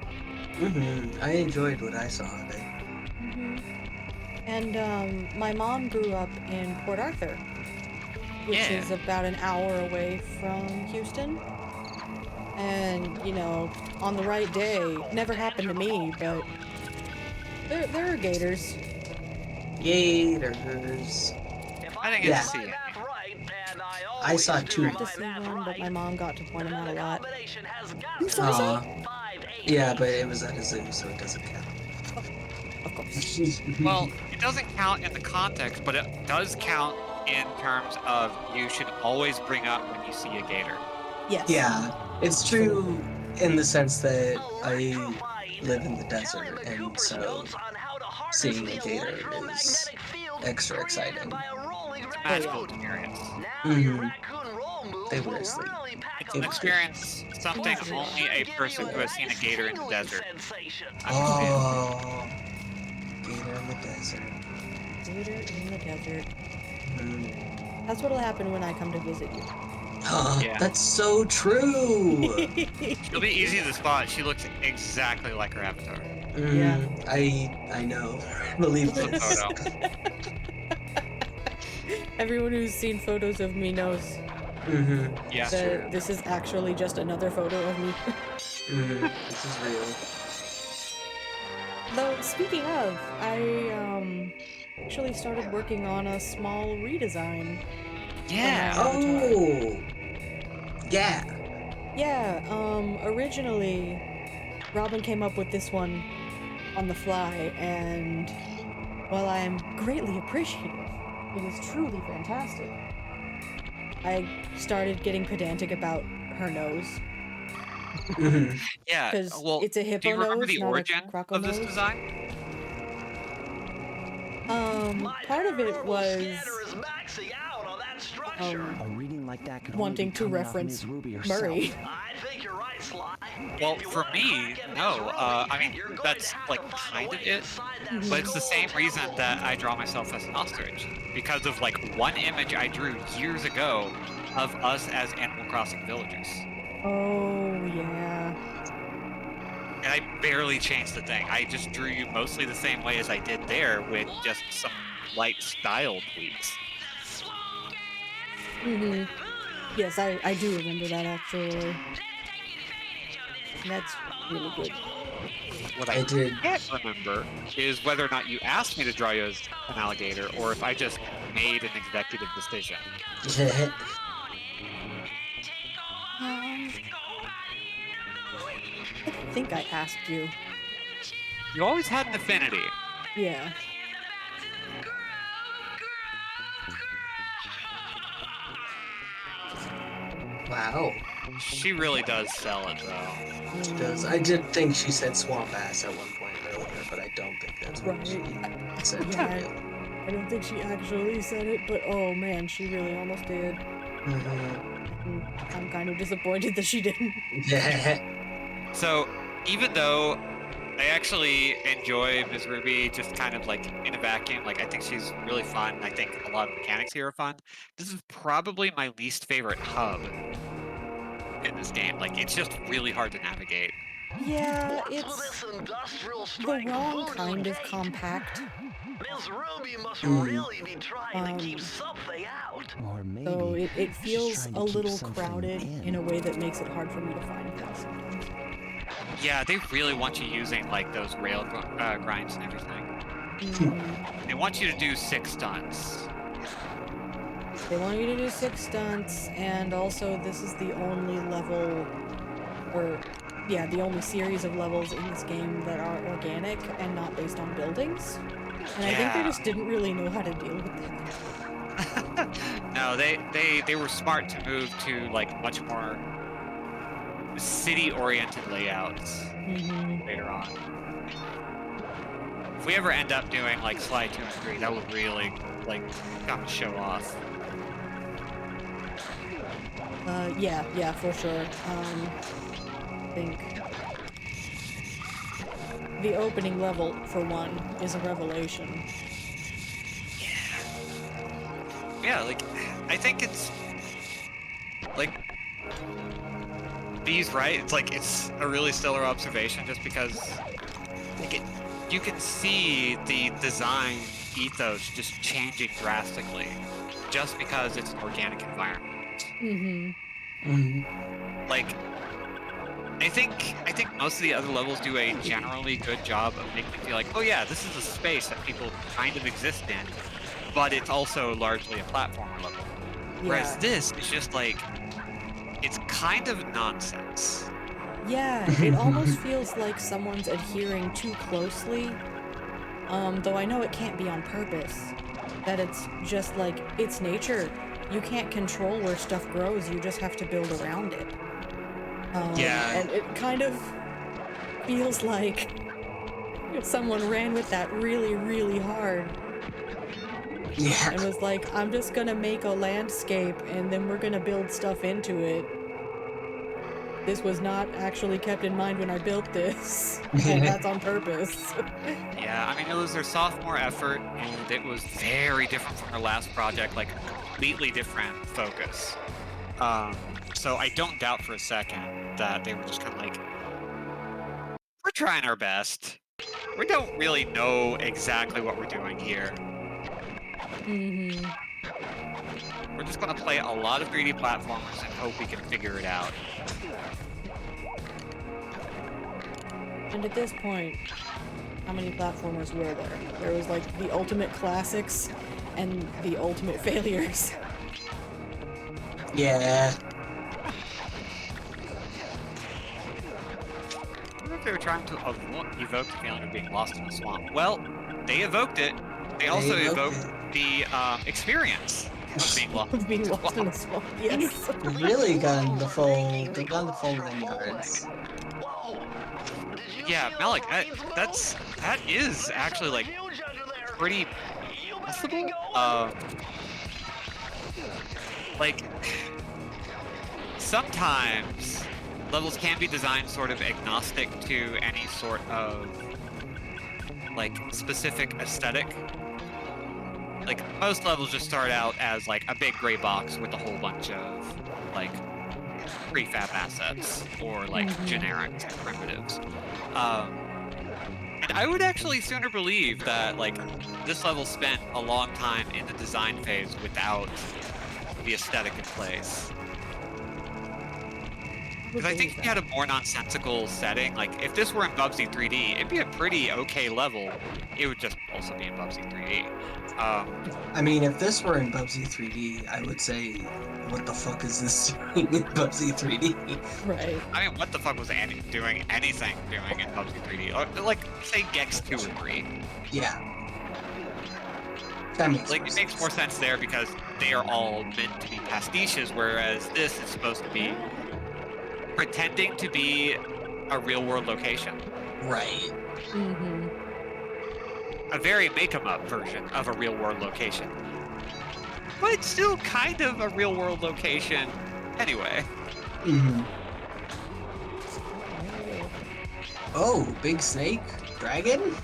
I enjoyed what I saw of it. And my mom grew up in Port Arthur, which Yeah. is about an hour away from Houston. And, you know, on the right day, never happened to me, but there are gators. Gators. I didn't get Yeah. to see it. I saw two. To see one, but my mom got to point them out a lot. You saw Yeah, but it was at a zoo, so it doesn't count. Of course. Well, it doesn't count in the context, but it does count in terms of you should always bring up when you see a gator. Yes. Yeah, it's true in the sense that I live in the desert, and so seeing a gator is extra exciting. Magical experience. They were asleep. It's an experience, something only a person who has seen a gator in the desert. Oh, gator in the desert. Gator in the desert. Mm. That's what'll happen when I come to visit you. Yeah. That's so true. It'll be easy to spot. She looks exactly like her avatar. Yeah. I know. Believe The this. photo. Everyone who's seen photos of me knows Yeah. that this is actually just another photo of me. This is real. Though, speaking of, I actually started working on a small redesign. Yeah. Oh. Yeah. Yeah, originally, Robin came up with this one on the fly, and while I am greatly appreciative, it is truly fantastic. I started getting pedantic about her nose, Yeah. because Well, it's a do you hippo remember nose, the not origin a croco of this nose. design? Part of it was A reading like that could wanting only be to coming off reference Ms. Ruby herself. Murray. I think you're right, Sly. Well, for me, no. I mean, that's like kind of it, but it's the same reason that I draw myself as an ostrich, because of like one image I drew years ago of us as Animal Crossing villagers, Oh, yeah. and I barely changed the thing. I just drew you mostly the same way as I did there, with just some light style tweaks. Yes, I do remember that, actually. That's really good. What I did. can't remember is whether or not you asked me to draw you as an alligator, or if I just made an executive decision. I think I asked you. You always had an affinity. Yeah. Wow. She really does sell it, though. She does. I did think she said swamp ass at one point earlier, but I don't think that's what she Right. said. Yeah, For real. I don't think she actually said it, but oh man, she really almost did. I'm kind of disappointed that she didn't. So, even though I actually enjoy Ms. Ruby just kind of like in a vacuum, like I think she's really fun. I think a lot of mechanics here are fun. This is probably my least favorite hub in this game. Like, it's just really hard to navigate. Yeah, What's with it's this industrial the strength wrong voodoo kind of gate? compact. Ms. Ruby must really be trying to keep Um, something out. Or maybe So it she's feels trying a to keep little something crowded in a way that makes it hard for me to find things sometimes. Yeah, they really want you using like those rail grinds and everything. They want you to do 6 stunts. They want you to do 6 stunts, and also this is the only level, or yeah, the only series of levels in this game that are organic and not based on buildings. And I think they Yeah. just didn't really know how to deal with that. No, they were smart to move to like much more city-oriented layouts later on. If we ever end up doing like Sly 2 and 3, that would really like kind of show off. Yeah, for sure. I think the opening level, for one, is a revelation. Yeah, like, I think it's, like, B's right, it's like, it's a really stellar observation just because, like, you can see the design ethos just changing drastically just because it's an organic environment. Like, I think most of the other levels do a generally good job of making me feel like, oh yeah, this is a space that people kind of exist in, but it's also largely a platformer level. Whereas this is just like, it's kind of nonsense. Yeah, it almost feels like someone's adhering too closely. Though I know it can't be on purpose. That it's just like, it's nature. You can't control where stuff grows, you just have to build around it. Yeah. And it kind of feels like someone ran with that really, really hard. Yeah. And was like, I'm just gonna make a landscape and then we're gonna build stuff into it. This was not actually kept in mind when I built this. And that's on purpose. Yeah, I mean, it was their sophomore effort, and it was very different from their last project, like a completely different focus. So I don't doubt for a second that they were just kind of like, we're trying our best. We don't really know exactly what we're doing here. We're just going to play a lot of 3D platformers and hope we can figure it out. And at this point, how many platformers were there? There was like the ultimate classics and the ultimate failures. Yeah. I wonder if they were trying to evoke the feeling of being lost in the swamp. Well, they evoked it. They also evoked the experience of being lost. Of being lost in the swamp, yes. Really gone the full. They've gone the full 9 yards. Yeah, Malik, that is actually like pretty possible. Like sometimes levels can be designed sort of agnostic to any sort of like specific aesthetic. Like most levels just start out as like a big gray box with a whole bunch of like prefab assets or like generic primitives. And I would actually sooner believe that like this level spent a long time in the design phase without the aesthetic in place. Because I think if you had a more nonsensical setting, like if this were in Bubsy 3D, it'd be a pretty okay level. It would just also be in Bubsy 3D. I mean, if this were in Bubsy 3D, I would say, what the fuck is this doing in Bubsy 3D? Right. I mean, what the fuck was Andy doing anything doing in Bubsy 3D? Or, like, say Gex 2 or 3. Yeah. That makes Like, it makes more sense there because they are all meant to be pastiches, whereas this is supposed to be pretending to be a real-world location. Right. A very make-em-up version of a real-world location. But it's still kind of a real-world location anyway. Oh, big snake? Dragon?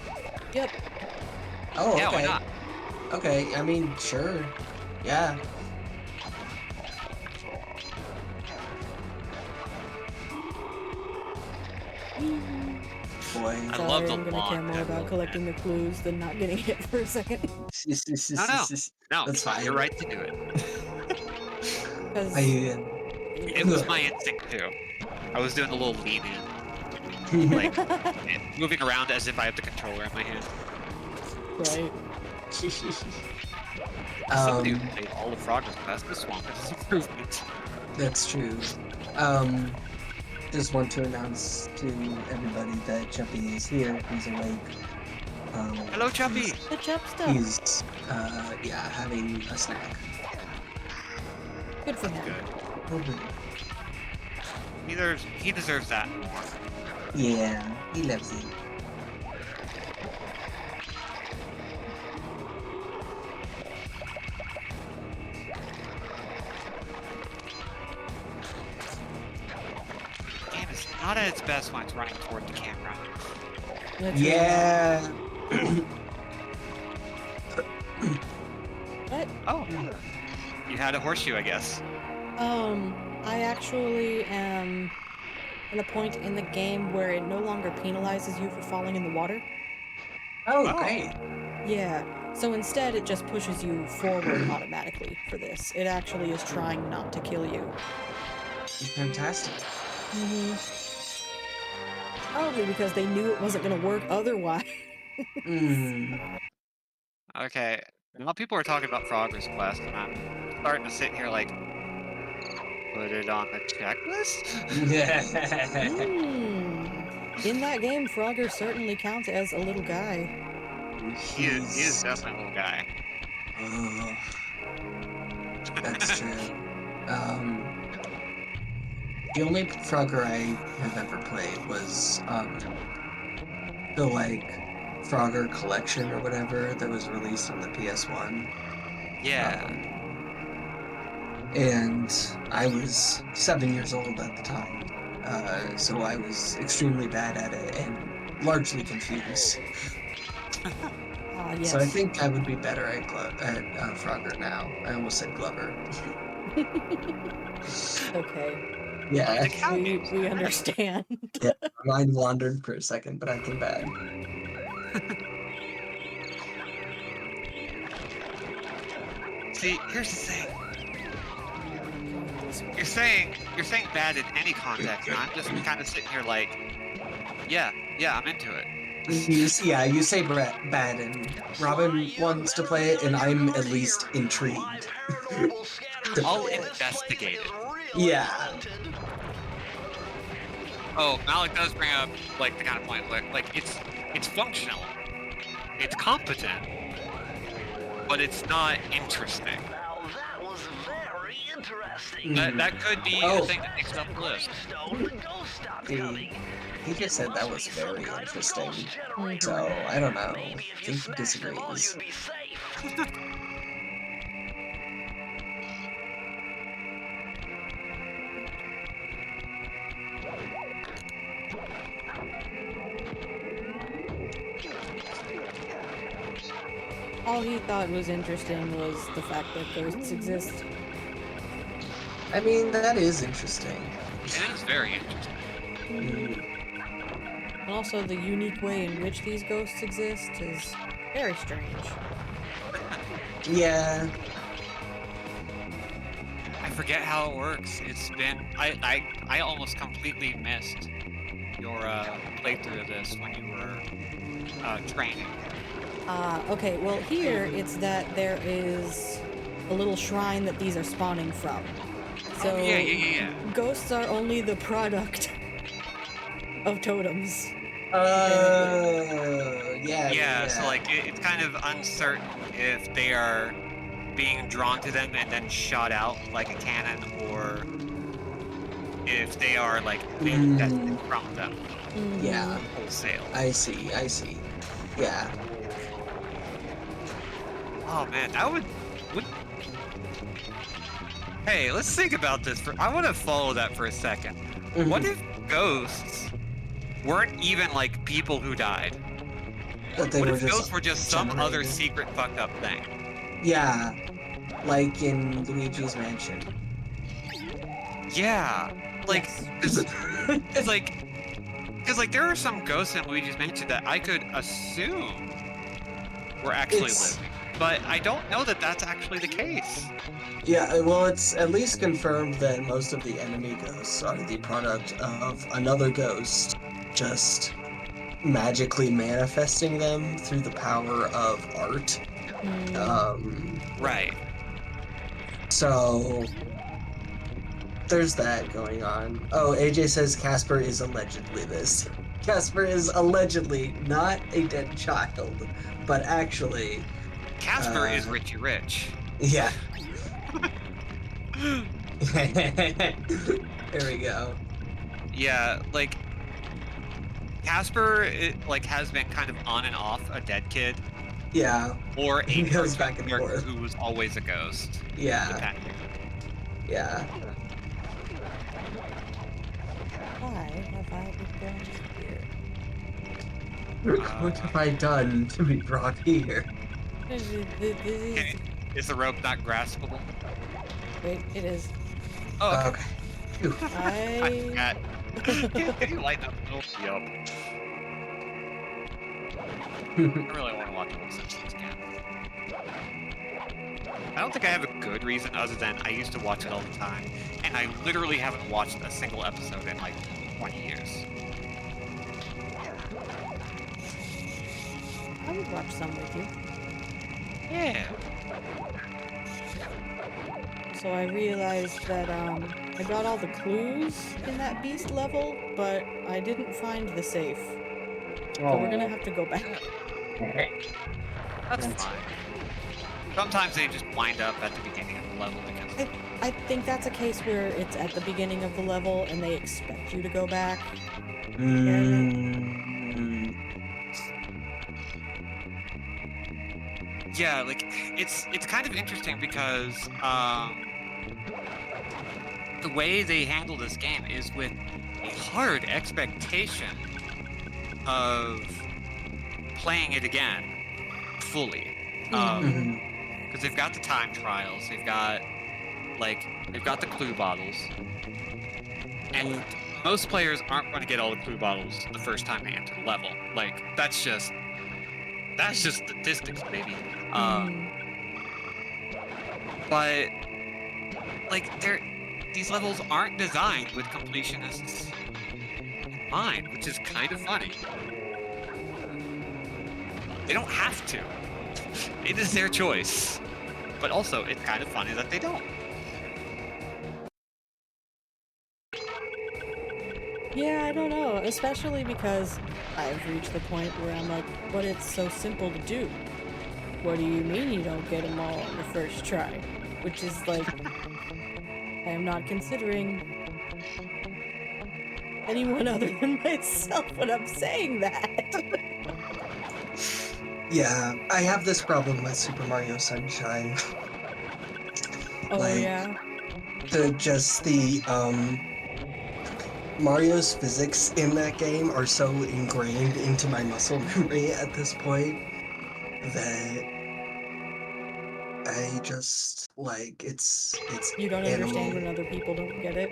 Yep. Oh, okay. Yeah, why not? Okay, I mean, sure. Yeah. Boy. I love the I'm gonna care more about collecting the clues than not getting hit for a second. No, That's fine. You're right to do it. It was my instinct too. I was doing a little lean in, like moving around as if I have the controller in my hand. Right. Somebody who played all the progress past this swamp is an improvement. That's true. Just want to announce to everybody that Chuppy is here. He's awake. Hello, Chuppy. The chub stuff. He's, yeah, having a snack. Good for him. Good. Oh, good. He deserves that. Yeah, he loves it. Game is not at its best when it's running toward the camera. Literally. Yeah. What? Oh, you had a horseshoe, I guess. I actually am at a point in the game where it no longer penalizes you for falling in the water. Oh, Oh. great. Yeah. So instead, it just pushes you forward automatically for this. It actually is trying not to kill you. Fantastic. Probably because they knew it wasn't going to work otherwise. Okay, now people are talking about Frogger's Quest, and I'm starting to sit here like, put it on the checklist? In that game, Frogger certainly counts as a little guy. He is definitely a little guy. Oh, that's true. The only Frogger I have ever played was the Frogger collection or whatever that was released on the PS1. Yeah. And I was 7 years old at the time, so I was extremely bad at it and largely confused. Yes. So I think I would be better at Frogger now. I almost said Glover. Okay. Yeah, We understand. yeah, my mind wandered for a second, but I came back. See, here's the thing. You're saying bad in any context, and I'm just kind of sitting here like, yeah, I'm into it. You say bad, and Robin wants to play it, and I'm at least intrigued. I'll investigate it. Yeah. Oh, Malik does bring up like the kind of point where like it's functional, it's competent, but it's not interesting. Now that was very interesting. That could be Oh. the thing that makes it up the list. He just said that was very interesting. So, I don't know. I think he disagrees. All he thought was interesting was the fact that ghosts exist. I mean, that is interesting. It is very interesting. And also, the unique way in which these ghosts exist is very strange. Yeah. I forget how it works. It's been I almost completely missed your playthrough of this when you were training. Okay, well here it's that there is a little shrine that these are spawning from. So Oh, yeah. ghosts are only the product of totems. Yeah. So like it's kind of uncertain if they are being drawn to them and then shot out like a cannon, or if they are like being destined from them Yeah, wholesale. I see. Yeah. Oh man, that would. Hey, let's think about this. I want to follow that for a second. What if ghosts weren't even like people who died? But they What were if just ghosts were just some other generated? secret fucked up thing? Yeah, like in Luigi's Mansion. Yeah, like Yes. it's like there are some ghosts in Luigi's Mansion that I could assume were actually It's- living, but I don't know that that's actually the case. Yeah, well, it's at least confirmed that most of the enemy ghosts are the product of another ghost just magically manifesting them through the power of art. Right. So there's that going on. Oh, AJ says Casper is allegedly this. Casper is allegedly not a dead child, but actually, Casper is Richie Rich. yeah. There we go. Yeah, like Casper, has been kind of on and off a dead kid, Yeah. or a He goes cartoon back and character forth. who was always a ghost. Yeah. Depending. Yeah. Why have I been brought here? What have I done to be brought here? Is the rope not graspable? Wait, it is. Oh, okay. Okay. Phew. I. Can you light up a little? Yup. I really want to watch old Simpsons again. I don't think I have a good reason other than I used to watch it all the time, and I literally haven't watched a single episode in like 20 years. I would watch some with you. Yeah. So I realized that I got all the clues in that beast level, but I didn't find the safe. So we're gonna have to go back. That's fine. Sometimes they just wind up at the beginning of the level because I think that's a case where it's at the beginning of the level and they expect you to go back. yeah, like it's kind of interesting because the way they handle this game is with a hard expectation of playing it again fully. Because they've got the time trials, they've got the clue bottles, and most players aren't going to get all the clue bottles the first time they enter the level. Like that's just statistics, baby. But like these levels aren't designed with completionists in mind, which is kind of funny. They don't have to. It is their choice. But also, it's kind of funny that they don't. Yeah, I don't know, especially because I've reached the point where I'm like, but it's so simple to do. What do you mean you don't get them all on the first try? Which is like, I am not considering anyone other than myself when I'm saying that. Yeah, I have this problem with Super Mario Sunshine. Oh Like, yeah. Mario's physics in that game are so ingrained into my muscle memory at this point that I just like it's You don't animal. understand when other people don't get it.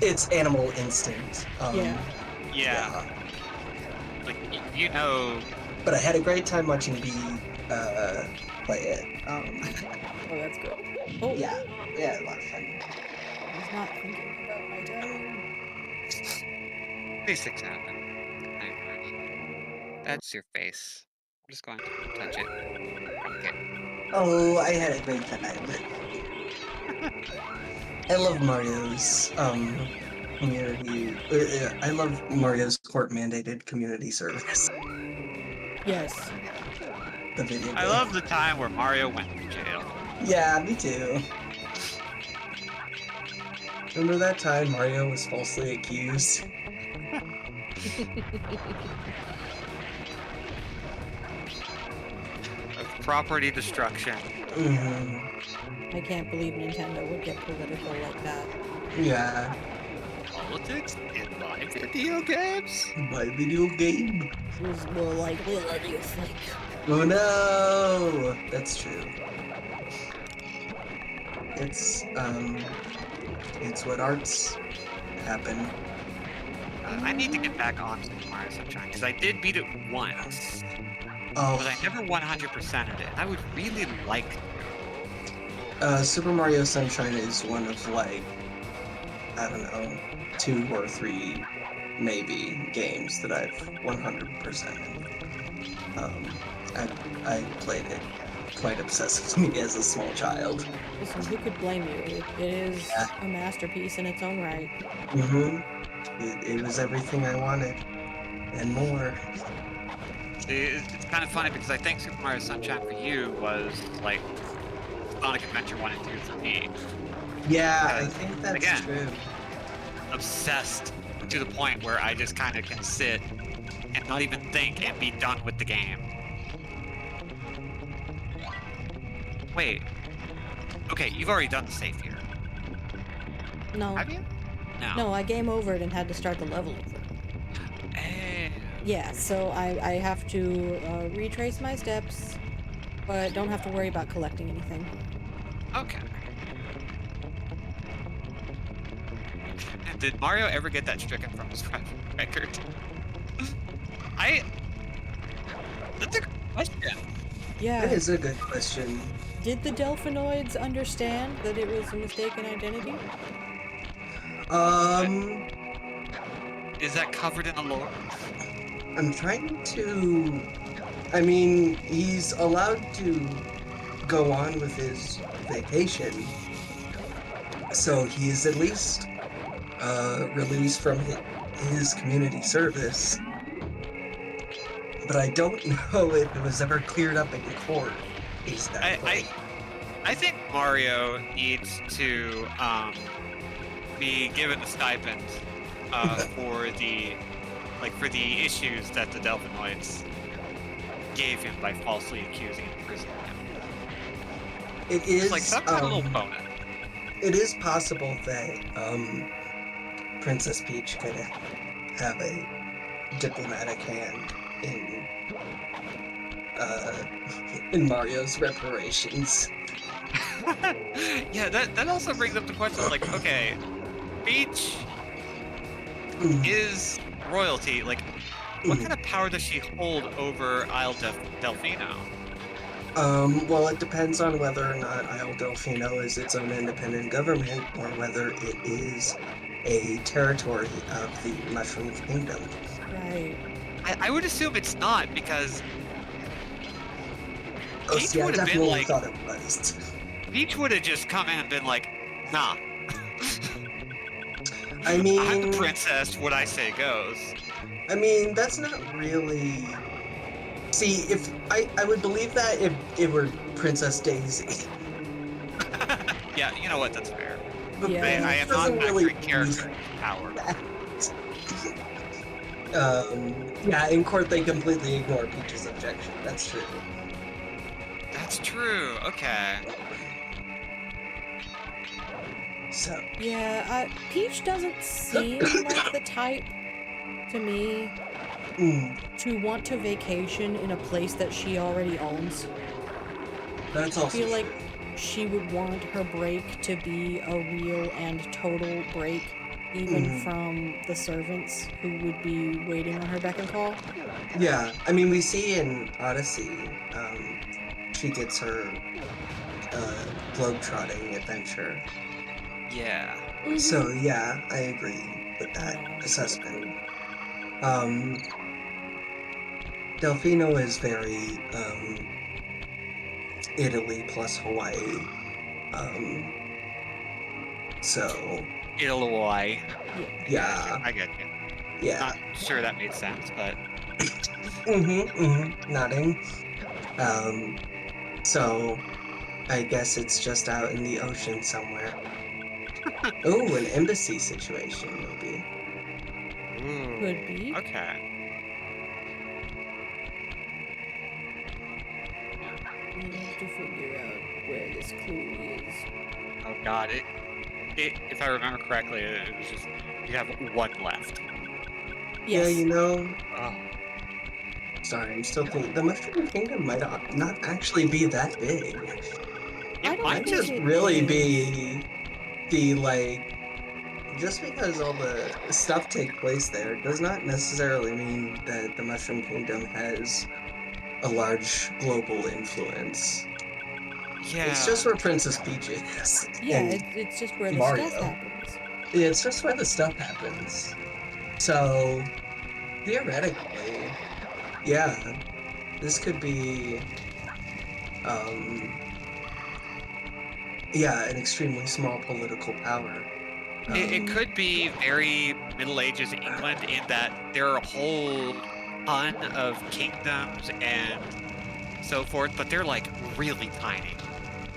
It's animal instinct. Yeah. Like you know. But I had a great time watching B play it. Oh, that's good. Oh, Yeah, a lot of fun. I was not thinking about my time. These things happen. That's your face. I'm just going to touch it. Okay. Oh, I had a great time. I love Mario's community. I love Mario's court-mandated community service. Yes. The video game. I love the time where Mario went to jail. Yeah, me too. Remember that time Mario was falsely accused? Of property destruction. I can't believe Nintendo would get political like that. Yeah. Politics in my video games? My video game? It was more likely than you think. Oh no! That's true. It's what arts happen. I need to get back on Super Mario Sunshine because I did beat it once, Oh, but I never 100%ed it. I would really like to. Super Mario Sunshine is one of like, I don't know, 2 or 3 maybe games that I've 100%ed. I played it quite obsessively as a small child. Listen, who could blame you? It is a masterpiece in its own right. It was everything I wanted and more. It's kind of funny because I think Super Mario Sunshine for you was like Sonic Adventure 1 and 2 for me. Yeah, I Because, think that's again, true. Obsessed to the point where I just kind of can sit and not even think and be done with the game. Wait. Okay, you've already done the save here. No. Have you? No, I game overed and had to start the level over. Eh, Yeah, so I have to retrace my steps, but don't have to worry about collecting anything. okay. Did Mario ever get that stricken from his record? That's a good question. Yeah. That is a good question. Did the Delphinoids understand that it was a mistaken identity? Is that covered in the lore? I'm trying to. I mean, he's allowed to go on with his vacation, so he is at least released from his community service. But I don't know if it was ever cleared up in court. Exactly. I think Mario needs to be given a stipend for the issues that the Delphinoids gave him by falsely accusing and imprisoning him. It is Like some kind of little bonus. It is possible that Princess Peach could have a diplomatic hand in Mario's reparations. Yeah, that also brings up the question, like, okay, Peach is royalty. Like, what kind of power does she hold over Isle Delfino? Well, it depends on whether or not Isle Delfino is its own independent government, or whether it is a territory of the Mushroom Kingdom. Right. I would assume it's not, because Oh, Peach see, I would have been definitely like, thought it was. Peach would have just come in and been like, nah. I mean, I'm the princess, what I say goes. I mean, that's not really. See, if I would believe that if it were Princess Daisy. Yeah, you know what, that's fair. But Yeah. I am not doesn't actually really character power. Yeah, in court they completely ignore Peach's objection. That's true. That's true, okay. So, Yeah, Peach doesn't seem like the type, to me, to want to vacation in a place that she already owns. that's I also feel true. like she would want her break to be a real and total break, even from the servants who would be waiting on her beck and call. Yeah, I mean, we see in Odyssey, she gets her globetrotting adventure. Yeah. So, yeah, I agree with that assessment. Delfino is very Italy plus Hawaii. So, Illinois. yeah, I get you. yeah. Not sure that made sense, but Nodding. So, I guess it's just out in the ocean somewhere. Oh, an embassy situation, maybe. ooh, Could be. okay. We have to figure out where this clue is. Oh god, it if I remember correctly, it was just you have one left. Yeah, Yes. you know, Oh. sorry, I'm still thinking. The Mushroom Kingdom might not actually be that big. I don't might Might think just it really is. be the, like, just because all the stuff take place there does not necessarily mean that the Mushroom Kingdom has a large global influence. Yeah. It's just where Princess Peach is. Yeah, and it's just where the Mario. stuff happens. it's just where the stuff happens. So, theoretically, yeah, this could be, yeah, an extremely small political power. It could be very Middle Ages England in that there are a whole ton of kingdoms and so forth, but they're like really tiny.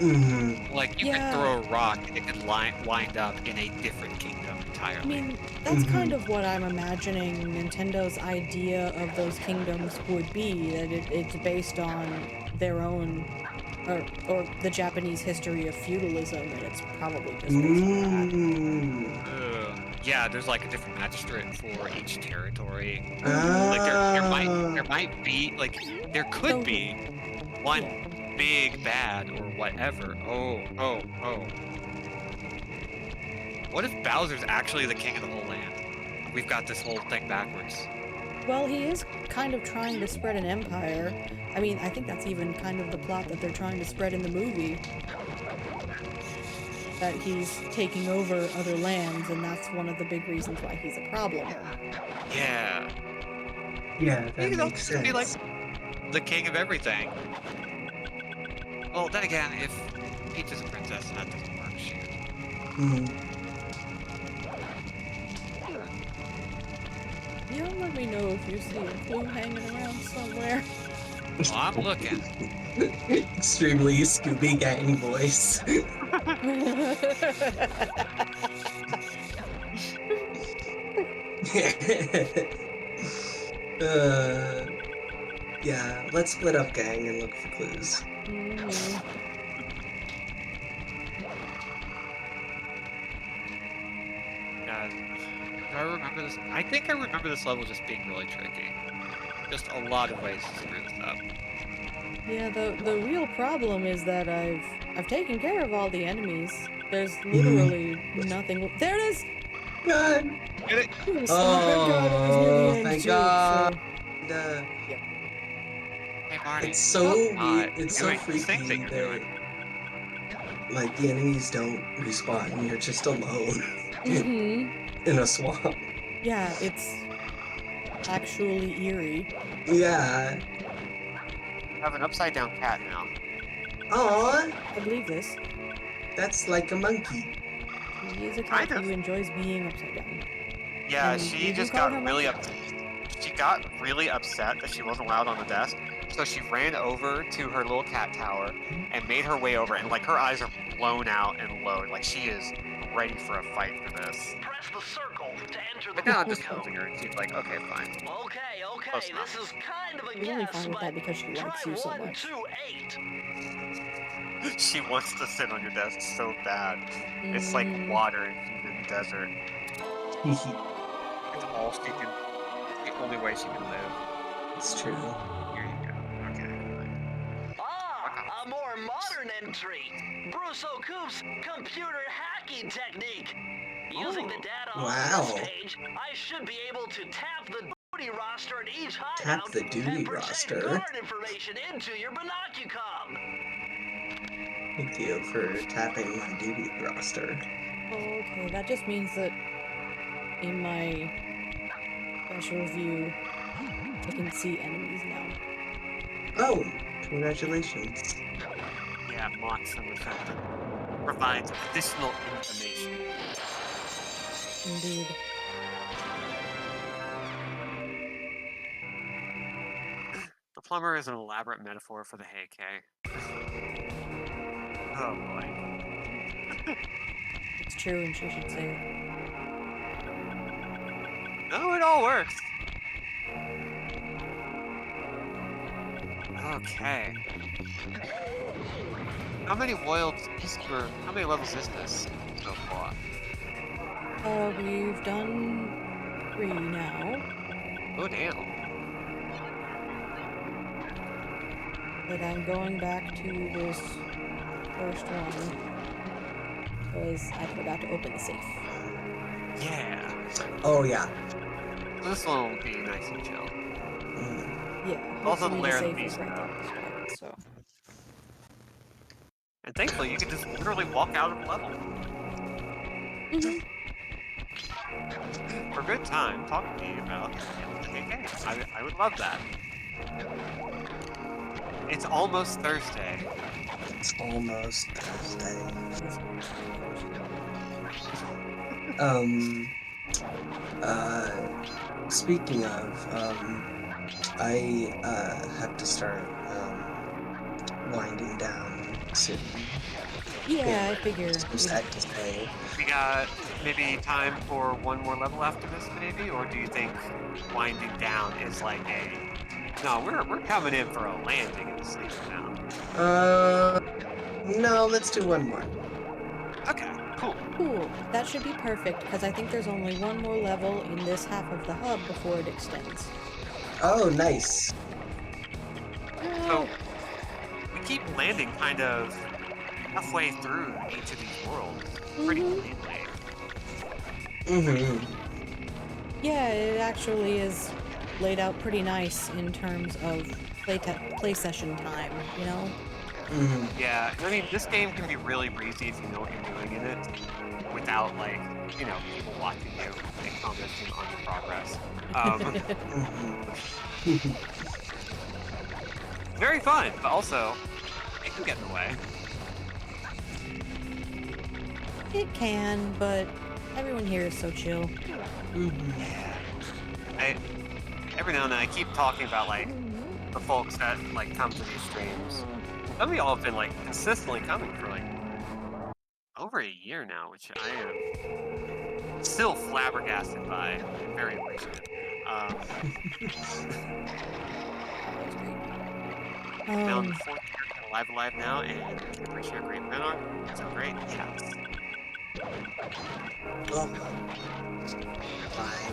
Like, you could Yeah. throw a rock and it could wind up in a different kingdom I entirely. mean, that's kind of what I'm imagining Nintendo's idea of those kingdoms would be, that it's based on their own, or the Japanese history of feudalism, and it's probably just based on Yeah, there's like a different magistrate for each territory. Ah. Like there might be like there could be one big bad or whatever. Oh. What if Bowser's actually the king of the whole land? We've got this whole thing backwards. that. Well, he is kind of trying to spread an empire. I mean, I think that's even kind of the plot that they're trying to spread in the movie. That he's taking over other lands, and that's one of the big reasons why he's a problem. Yeah. Yeah, that Maybe they'll makes just be like sense. the king of everything. Well, then again, if Peach is a princess, that doesn't work. Shoot. You don't let me know if you see a clue hanging around somewhere. Well, I'm looking. Extremely Scooby Gang voice. Yeah, let's split up, gang, and look for clues. Do I remember this? I think I remember this level just being really tricky. Just a lot of ways to screw this up. Yeah, the real problem is that I've taken care of all the enemies. There's literally nothing. There it is. God. Get it? Yes, oh, it was near the end thank too, God. so- Hey, Marty. It's so not it's so doing the same freaky thing you're that doing. like the enemies don't respawn and you're just alone in a swamp. Yeah, it's actually eerie. Yeah. I have an upside down cat now. Aw, I believe this. that's like a monkey. He is a Kind cat of. who enjoys being upside down. Yeah, And she you just call got her really monkey? She got really upset that she wasn't allowed on the desk, so she ran over to her little cat tower and made her way over, and like her eyes are blown out and low, like she is ready for a fight for this. Press the circle to enter the But now I'm just room. holding her, and she's like, okay, fine. Okay, Close enough. this is kind of a You're only guess, fine with that but because she likes try you so 1, much. 2, 8. She wants to sit on your desk so bad. It's like water in the desert. It's all she can. The only way she can live. It's true. Here you go. Okay. Ah, a more modern entry. Bruce O'Coop's computer hacking technique. Using the data on Wow. this page, I should be able to tap the duty roster at each Tap hideout the duty and project roster. guard information into your binocucom. Thank you for tapping my duty roster. Okay, that just means that in my special view, I can see enemies now. Oh, congratulations. Yeah, Mox provides additional information. Indeed. The plumber is an elaborate metaphor for the Heike. Oh boy. It's true, and she should say it. No, it all works. Okay. How many how many levels is this so far? We've done 3 now, Oh damn. but I'm going back to this first one because I forgot to open the safe. Yeah. Oh yeah. This one will be nice and chill. Yeah, Also, hopefully Lair the of the safe is Beast right though. there, so. And thankfully, you can just literally walk out of the level. For a good time, talk to me about the KK. I would love that. It's almost Thursday. It's almost Thursday. Speaking of, I have to start winding down soon. Yeah, I figure. So sad to say. We got maybe time for one more level after this, maybe, or do you think winding down is like a? No, we're coming in for a landing in the sleeper now. No, let's do one more. Okay, cool. Cool. That should be perfect, because I think there's only one more level in this half of the hub before it extends. Oh, nice. So we keep landing kind of halfway through each of these worlds, pretty cleanly. Mm-hmm. Yeah, it actually is laid out pretty nice in terms of play session time, you know? Mm-hmm. Yeah, I mean, this game can be really breezy if you know what you're doing in it, without like, you know, people watching you and commenting on your progress. Very fun, but also it can get in the way. It can, but everyone here is so chill. Every now and then I keep talking about like the folks that like come to these streams. Some of y'all have been like consistently coming for like over a year now, which I am still flabbergasted by and very appreciative. Now in the fourth year, alive now, and can appreciate great fan art. So great, yes. Oh,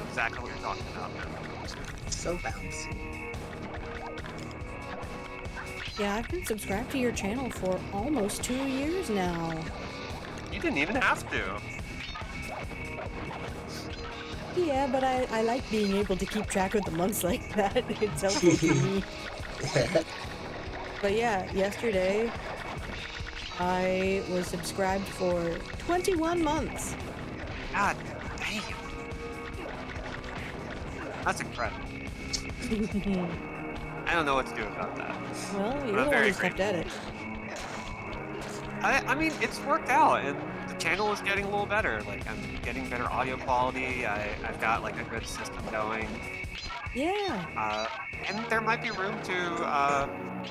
Exactly what you're talking about. so bouncy. Yeah, I've been subscribed to your channel for almost 2 years now. You didn't even have to. Yeah, but I like being able to keep track of the months like that. It's helpful for me. But yeah, yesterday I was subscribed for 21 months. God damn. That's incredible. I don't know what to do about that. Well, you're I'm the one very who kept at it. I mean, it's worked out, and the channel is getting a little better. Like, I'm getting better audio quality. I've got like a good system going. Yeah. And there might be room to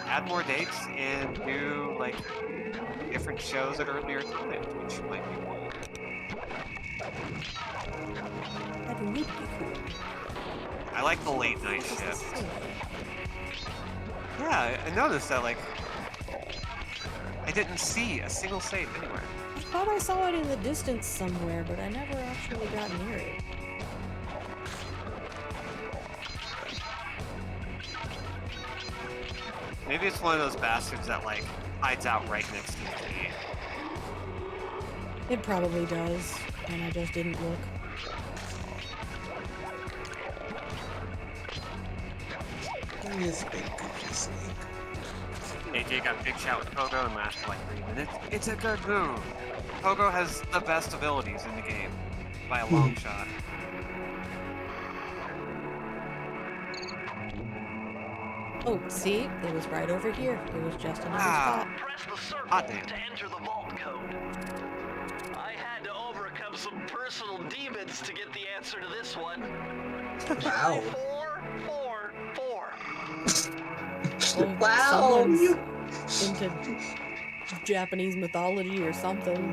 add more dates and do like different shows at earlier times, which might be cool. That would be cool. I like the late night shift. Yeah, I noticed that like I didn't see a single save anywhere. I thought I saw it in the distance somewhere, but I never actually got near it. Maybe it's one of those bastards that like hides out right next to the key. It probably does, and I just didn't look. This big goofy snake. AJ got big shot with Pogo and lasted like 3 minutes. It's a good move. Pogo has the best abilities in the game by a long shot. Oh, see? It was right over here. It was just another Ah. spot. Press the circle Hot damn. to enter the vault code. I had to overcome some personal demons to get the answer to this one. Wow. 4, 4, 4. Oh, Wow. someone's into Japanese mythology or something.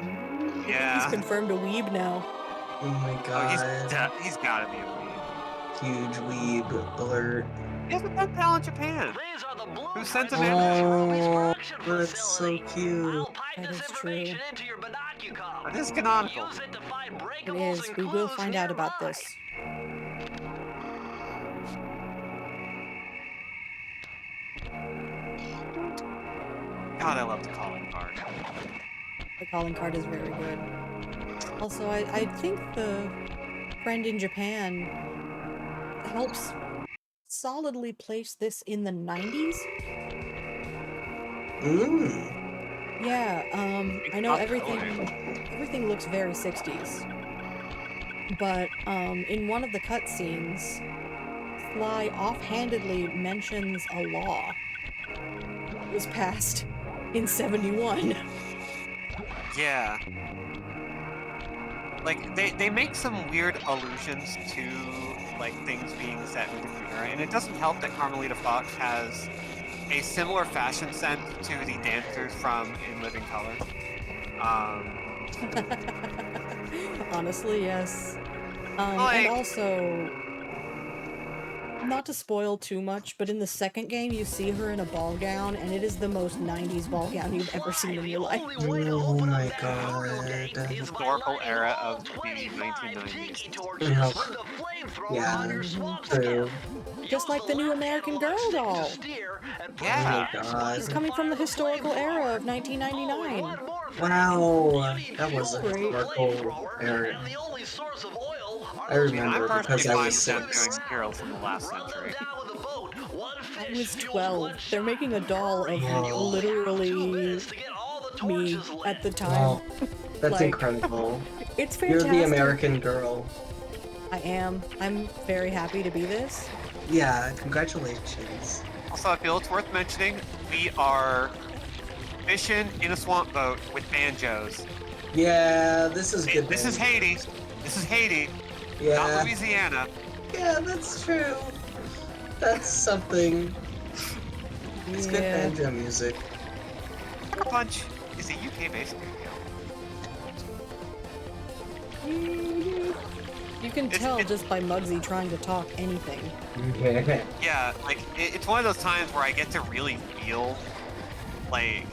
He's Yeah. confirmed a weeb now. Oh my Oh, god. he's gotta be a weeb. Huge weeb alert. He has a pen pal in Japan. These are the Who sent blueprints him for in? Ruby's Oh, production that's so facility. cute. I'll pipe That this is true. information into your binoculars. That is canonical. Use it to find It breakables is. and We will clues find out about nearby. this. God, I love the calling card. The calling card is very good. Also, I think the friend in Japan helps solidly place this in the 90s. Mmm. Yeah, I know Not everything looks very 60s. But in one of the cutscenes, Fly offhandedly mentions a law that was passed in 71. Yeah. Like, they make some weird allusions to, like, things being set in a different era, and it doesn't help that Carmelita Fox has a similar fashion sense to the dancers from In Living Color. Honestly, yes. And Like- also, not to spoil too much, but in the second game you see her in a ball gown, and it is the most 90s ball gown you've ever seen in your life. Oh my god. Historical era of the 1990s. Yeah, true. Just like the new American Girl doll. Yeah. Oh my god. It's coming from the historical era of 1999. Wow, that was a historical era. I remember I'm because personally I fine was with them 6. doing heroes from the last century. I was 12. They're making a doll of literally me at the time. Wow, that's Like, incredible. It's You're fantastic. the American girl. I am. I'm very happy to be this. Yeah, congratulations. Also, I feel it's worth mentioning, we are fishing in a swamp boat with banjos. Yeah, this is good. This is Haiti. This is Haiti, not Yeah, Louisiana. yeah, that's true. That's something. It's good banjo music. Sucker Punch is a UK-based studio. You can tell just by Muggsy trying to talk anything. Yeah. Yeah, like, it's one of those times where I get to really feel, like,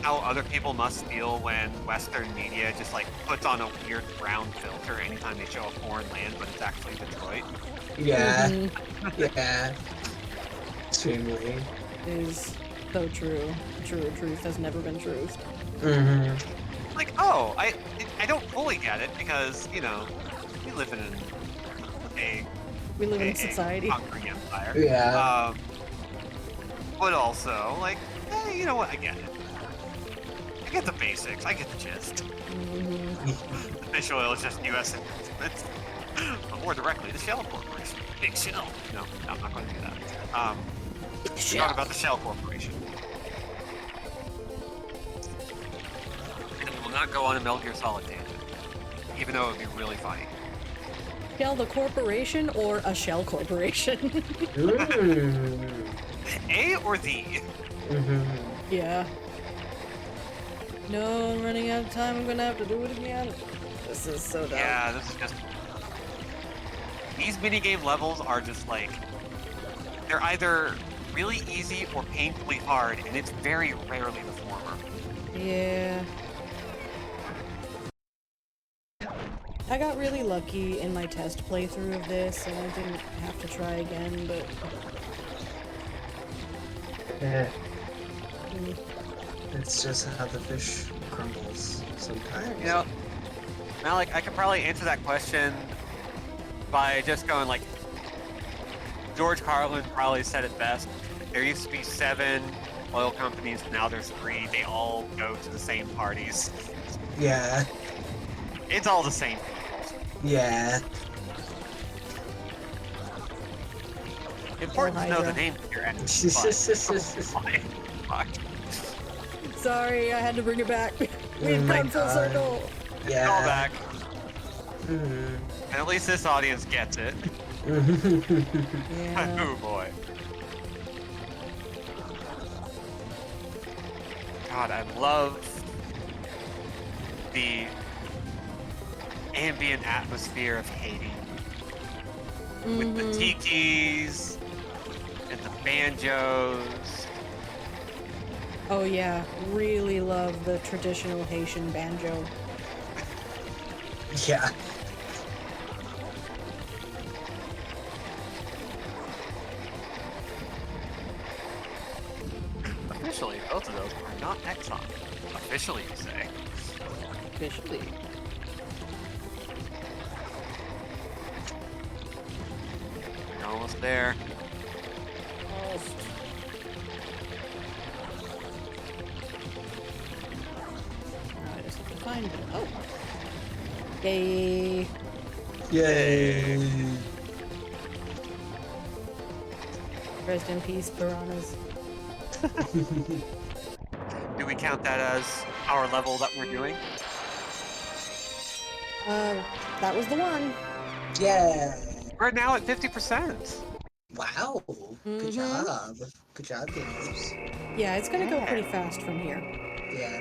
how other people must feel when Western media just, like, puts on a weird brown filter anytime they show a foreign land, but it's actually Detroit. Yeah. Yeah. Extremely. It is so true. Truth has never been truth. Mm-hmm. Like, oh, I don't fully get it because, you know, we live in We live in a society. conquering empire. Yeah. But also, like, you know what? I get it. I get the basics. I get the gist. The fish oil is just U.S. investment. But more directly, the Shell Corporation. Big Shell. No, I'm not going to do that. We're talking about the Shell Corporation. And we will not go on a Metal Gear Solid tangent, even though it would be really funny. Shell the corporation or a shell corporation? A or the? Yeah. No, I'm running out of time. I'm gonna have to do it again. This is so dumb. Yeah, this is just... These minigame levels are just like... They're either really easy or painfully hard, and it's very rarely the former. Yeah. I got really lucky in my test playthrough of this, and I didn't have to try again, but... Yeah. It's just how the fish crumbles sometimes. You know, now, like, I could probably answer that question by just going, like, George Carlin probably said it best. There used to be 7 oil companies, now there's 3. They all go to the same parties. Yeah. It's all the same people. Yeah. Important to know the Hydra. names of your enemies. Sorry, I had to bring it back. We've my come full God. circle. Yeah. Call back. Mm-hmm. And at least this audience gets it. Yeah. Oh boy. God, I love the ambient atmosphere of Haiti. With the tikis and the banjos. Oh yeah, really love the traditional Haitian banjo. Yeah. Officially, both of those are not Exxon. Officially, you say. Officially. You're almost there. Almost. Now I just have to find it. Oh. Yay. Yay. Rest in peace, piranhas. Do we count that as our level that we're doing? That was the one. Yeah. We're now at 50%. Wow. Good job. Good job, gamers. Yeah, it's gonna go pretty fast from here. Yeah,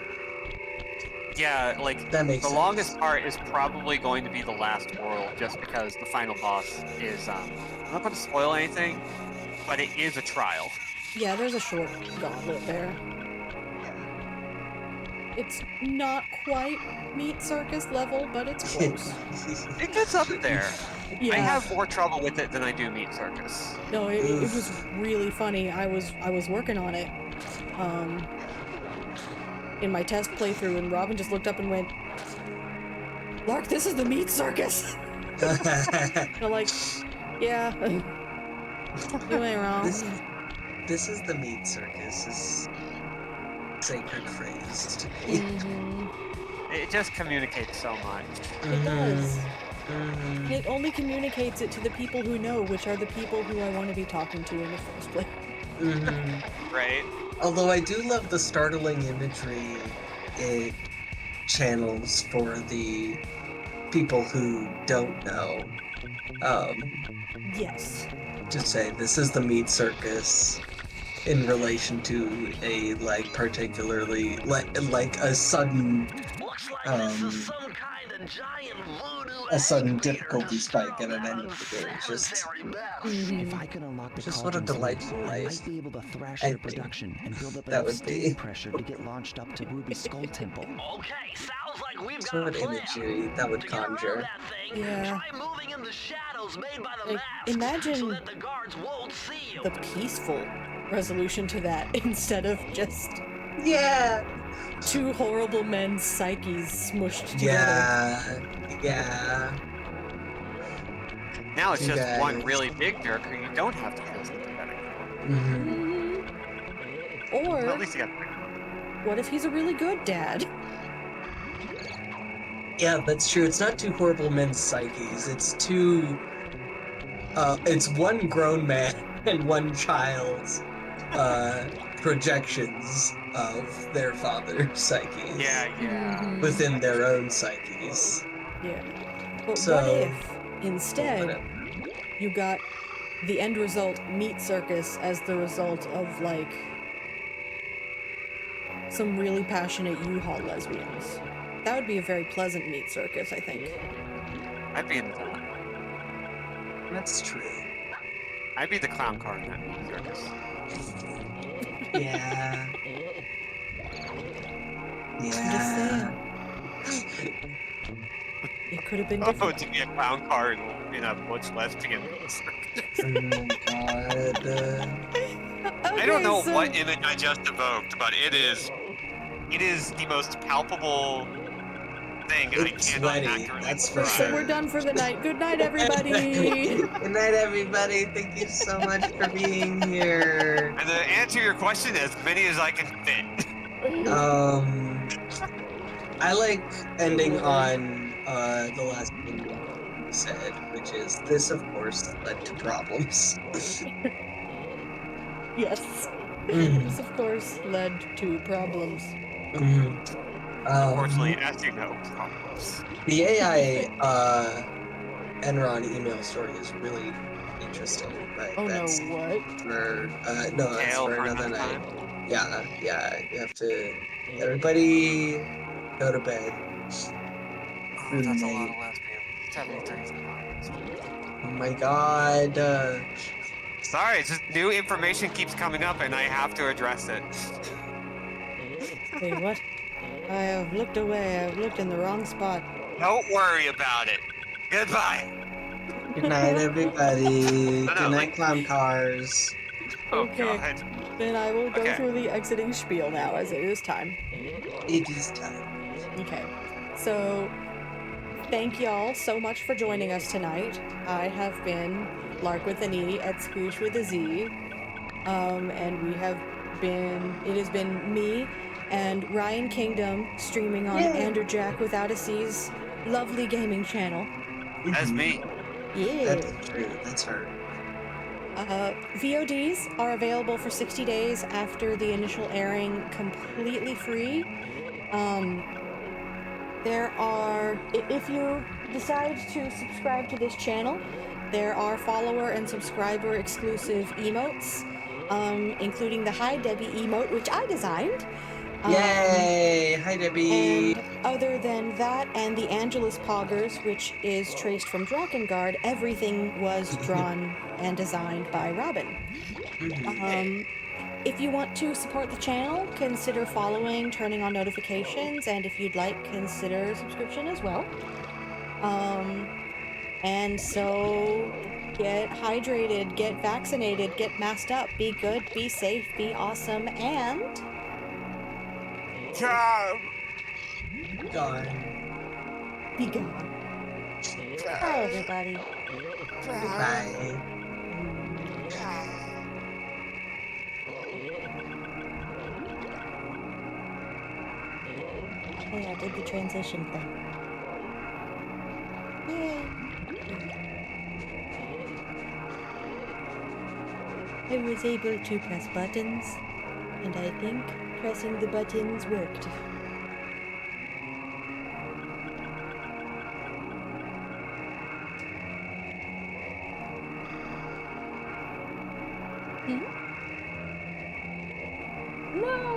Yeah, like that makes the sense. longest part is probably going to be the last world, just because the final boss is. I'm not going to spoil anything, but it is a trial. Yeah, there's a short gauntlet there. It's not quite Meat Circus level, but it's close. It gets up there. Yeah. I have more trouble with it than I do Meat Circus. No, it was really funny. I was working on it, in my test playthrough, and Robin just looked up and went, "Larke, this is the Meat Circus." And I'm like, "Yeah, you ain't wrong." This is the Meat Circus. Is sacred phrase to me. It just communicates so much. It does. And it only communicates it to the people who know, which are the people who I want to be talking to in the first place. Right? Although I do love the startling imagery it channels for the people who don't know. Yes. To say this is the Meat Circus in relation to a particularly like a sudden Looks like this is some kind of giant voodoo a sudden egg beater difficulty to spike stop at an that end of the game. Just unsanitary mess. If I could unlock the Just what a cauldron's lid, delightful I life. might be able to thrash I their think production and build up that enough would be. stage pressure to get launched up to Ruby's Skull Temple. Okay, sounds like we've So got a what plan. imagery that would To get around conjure. that thing, Yeah. try moving in the shadows made by the Like, masks imagine so that the guards won't see you. the peaceful resolution to that instead of just Yeah. two horrible men's psyches smushed together. Yeah. Now it's You just one guys. really big jerk who you don't have to feel sympathetic. Well, Or at least you got. what if he's a really good dad? Yeah, that's true. It's not two horrible men's psyches. It's two. It's one grown man and one child's projections of their father's psyches. Yeah. Within their own psyches. Yeah. But So- what if instead you got the end result Meat Circus as the result of some really passionate U-Haul lesbians? That would be a very pleasant Meat Circus, I think. I'd be in the. That's true. I'd be the clown car in that Meat Circus. Yeah. I'm just saying. It could have been Oh, different. to be a clown car in a butch lesbian Meat Circus. Oh my god. I don't know so- what image I just evoked, but it is the most palpable thing I It's cannot sweaty, accurately that's for describe. sure. We're done for the night. Good night, everybody. Good night, everybody. Thank you so much for being here. And to answer your question, as many as I can fit. I like ending on the last thing you said, which is this, of course, led to problems. Yes. Mhm. This, of course, led to problems. Unfortunately, as you know, problems. The AI Enron email story is really interesting, but Oh no, that's what? for no, that's Tale for for another another night. time. Yeah, you have to. Everybody, go to bed. Oh, that's a lot of lesbians. 73. Oh my god. Sorry, it's just new information keeps coming up and I have to address it. Wait, what? I have looked away. I've looked in the wrong spot. Don't worry about it. Goodbye. Good night, everybody. No, Good night, like- clown cars. Oh Okay. god. Then I will go Okay. through the exiting spiel now, as it is time. It is time. Okay. So, thank y'all so much for joining us tonight. I have been Larke with an E at Sqoozh with a Z. And it has been me and Ryan Kingdom streaming on Andrew Jack Without a C's lovely gaming channel. That's me. Yeah. That's true. That's her. VODs are available for 60 days after the initial airing, completely free. If you decide to subscribe to this channel, there are follower and subscriber exclusive emotes including the Hi Debbie emote, which I designed. Yay! Hi, Debbie. And other than that, and the Angelus Poggers, which is traced from Drakengard, everything was drawn and designed by Robin. If you want to support the channel, consider following, turning on notifications, and if you'd like, consider subscription as well. And so get hydrated, get vaccinated, get masked up, be good, be safe, be awesome, and Gone. be good. Bye, everybody. Goodbye. Hey, I did the transition thing. Yay. I was able to press buttons, and I think pressing the buttons worked. No!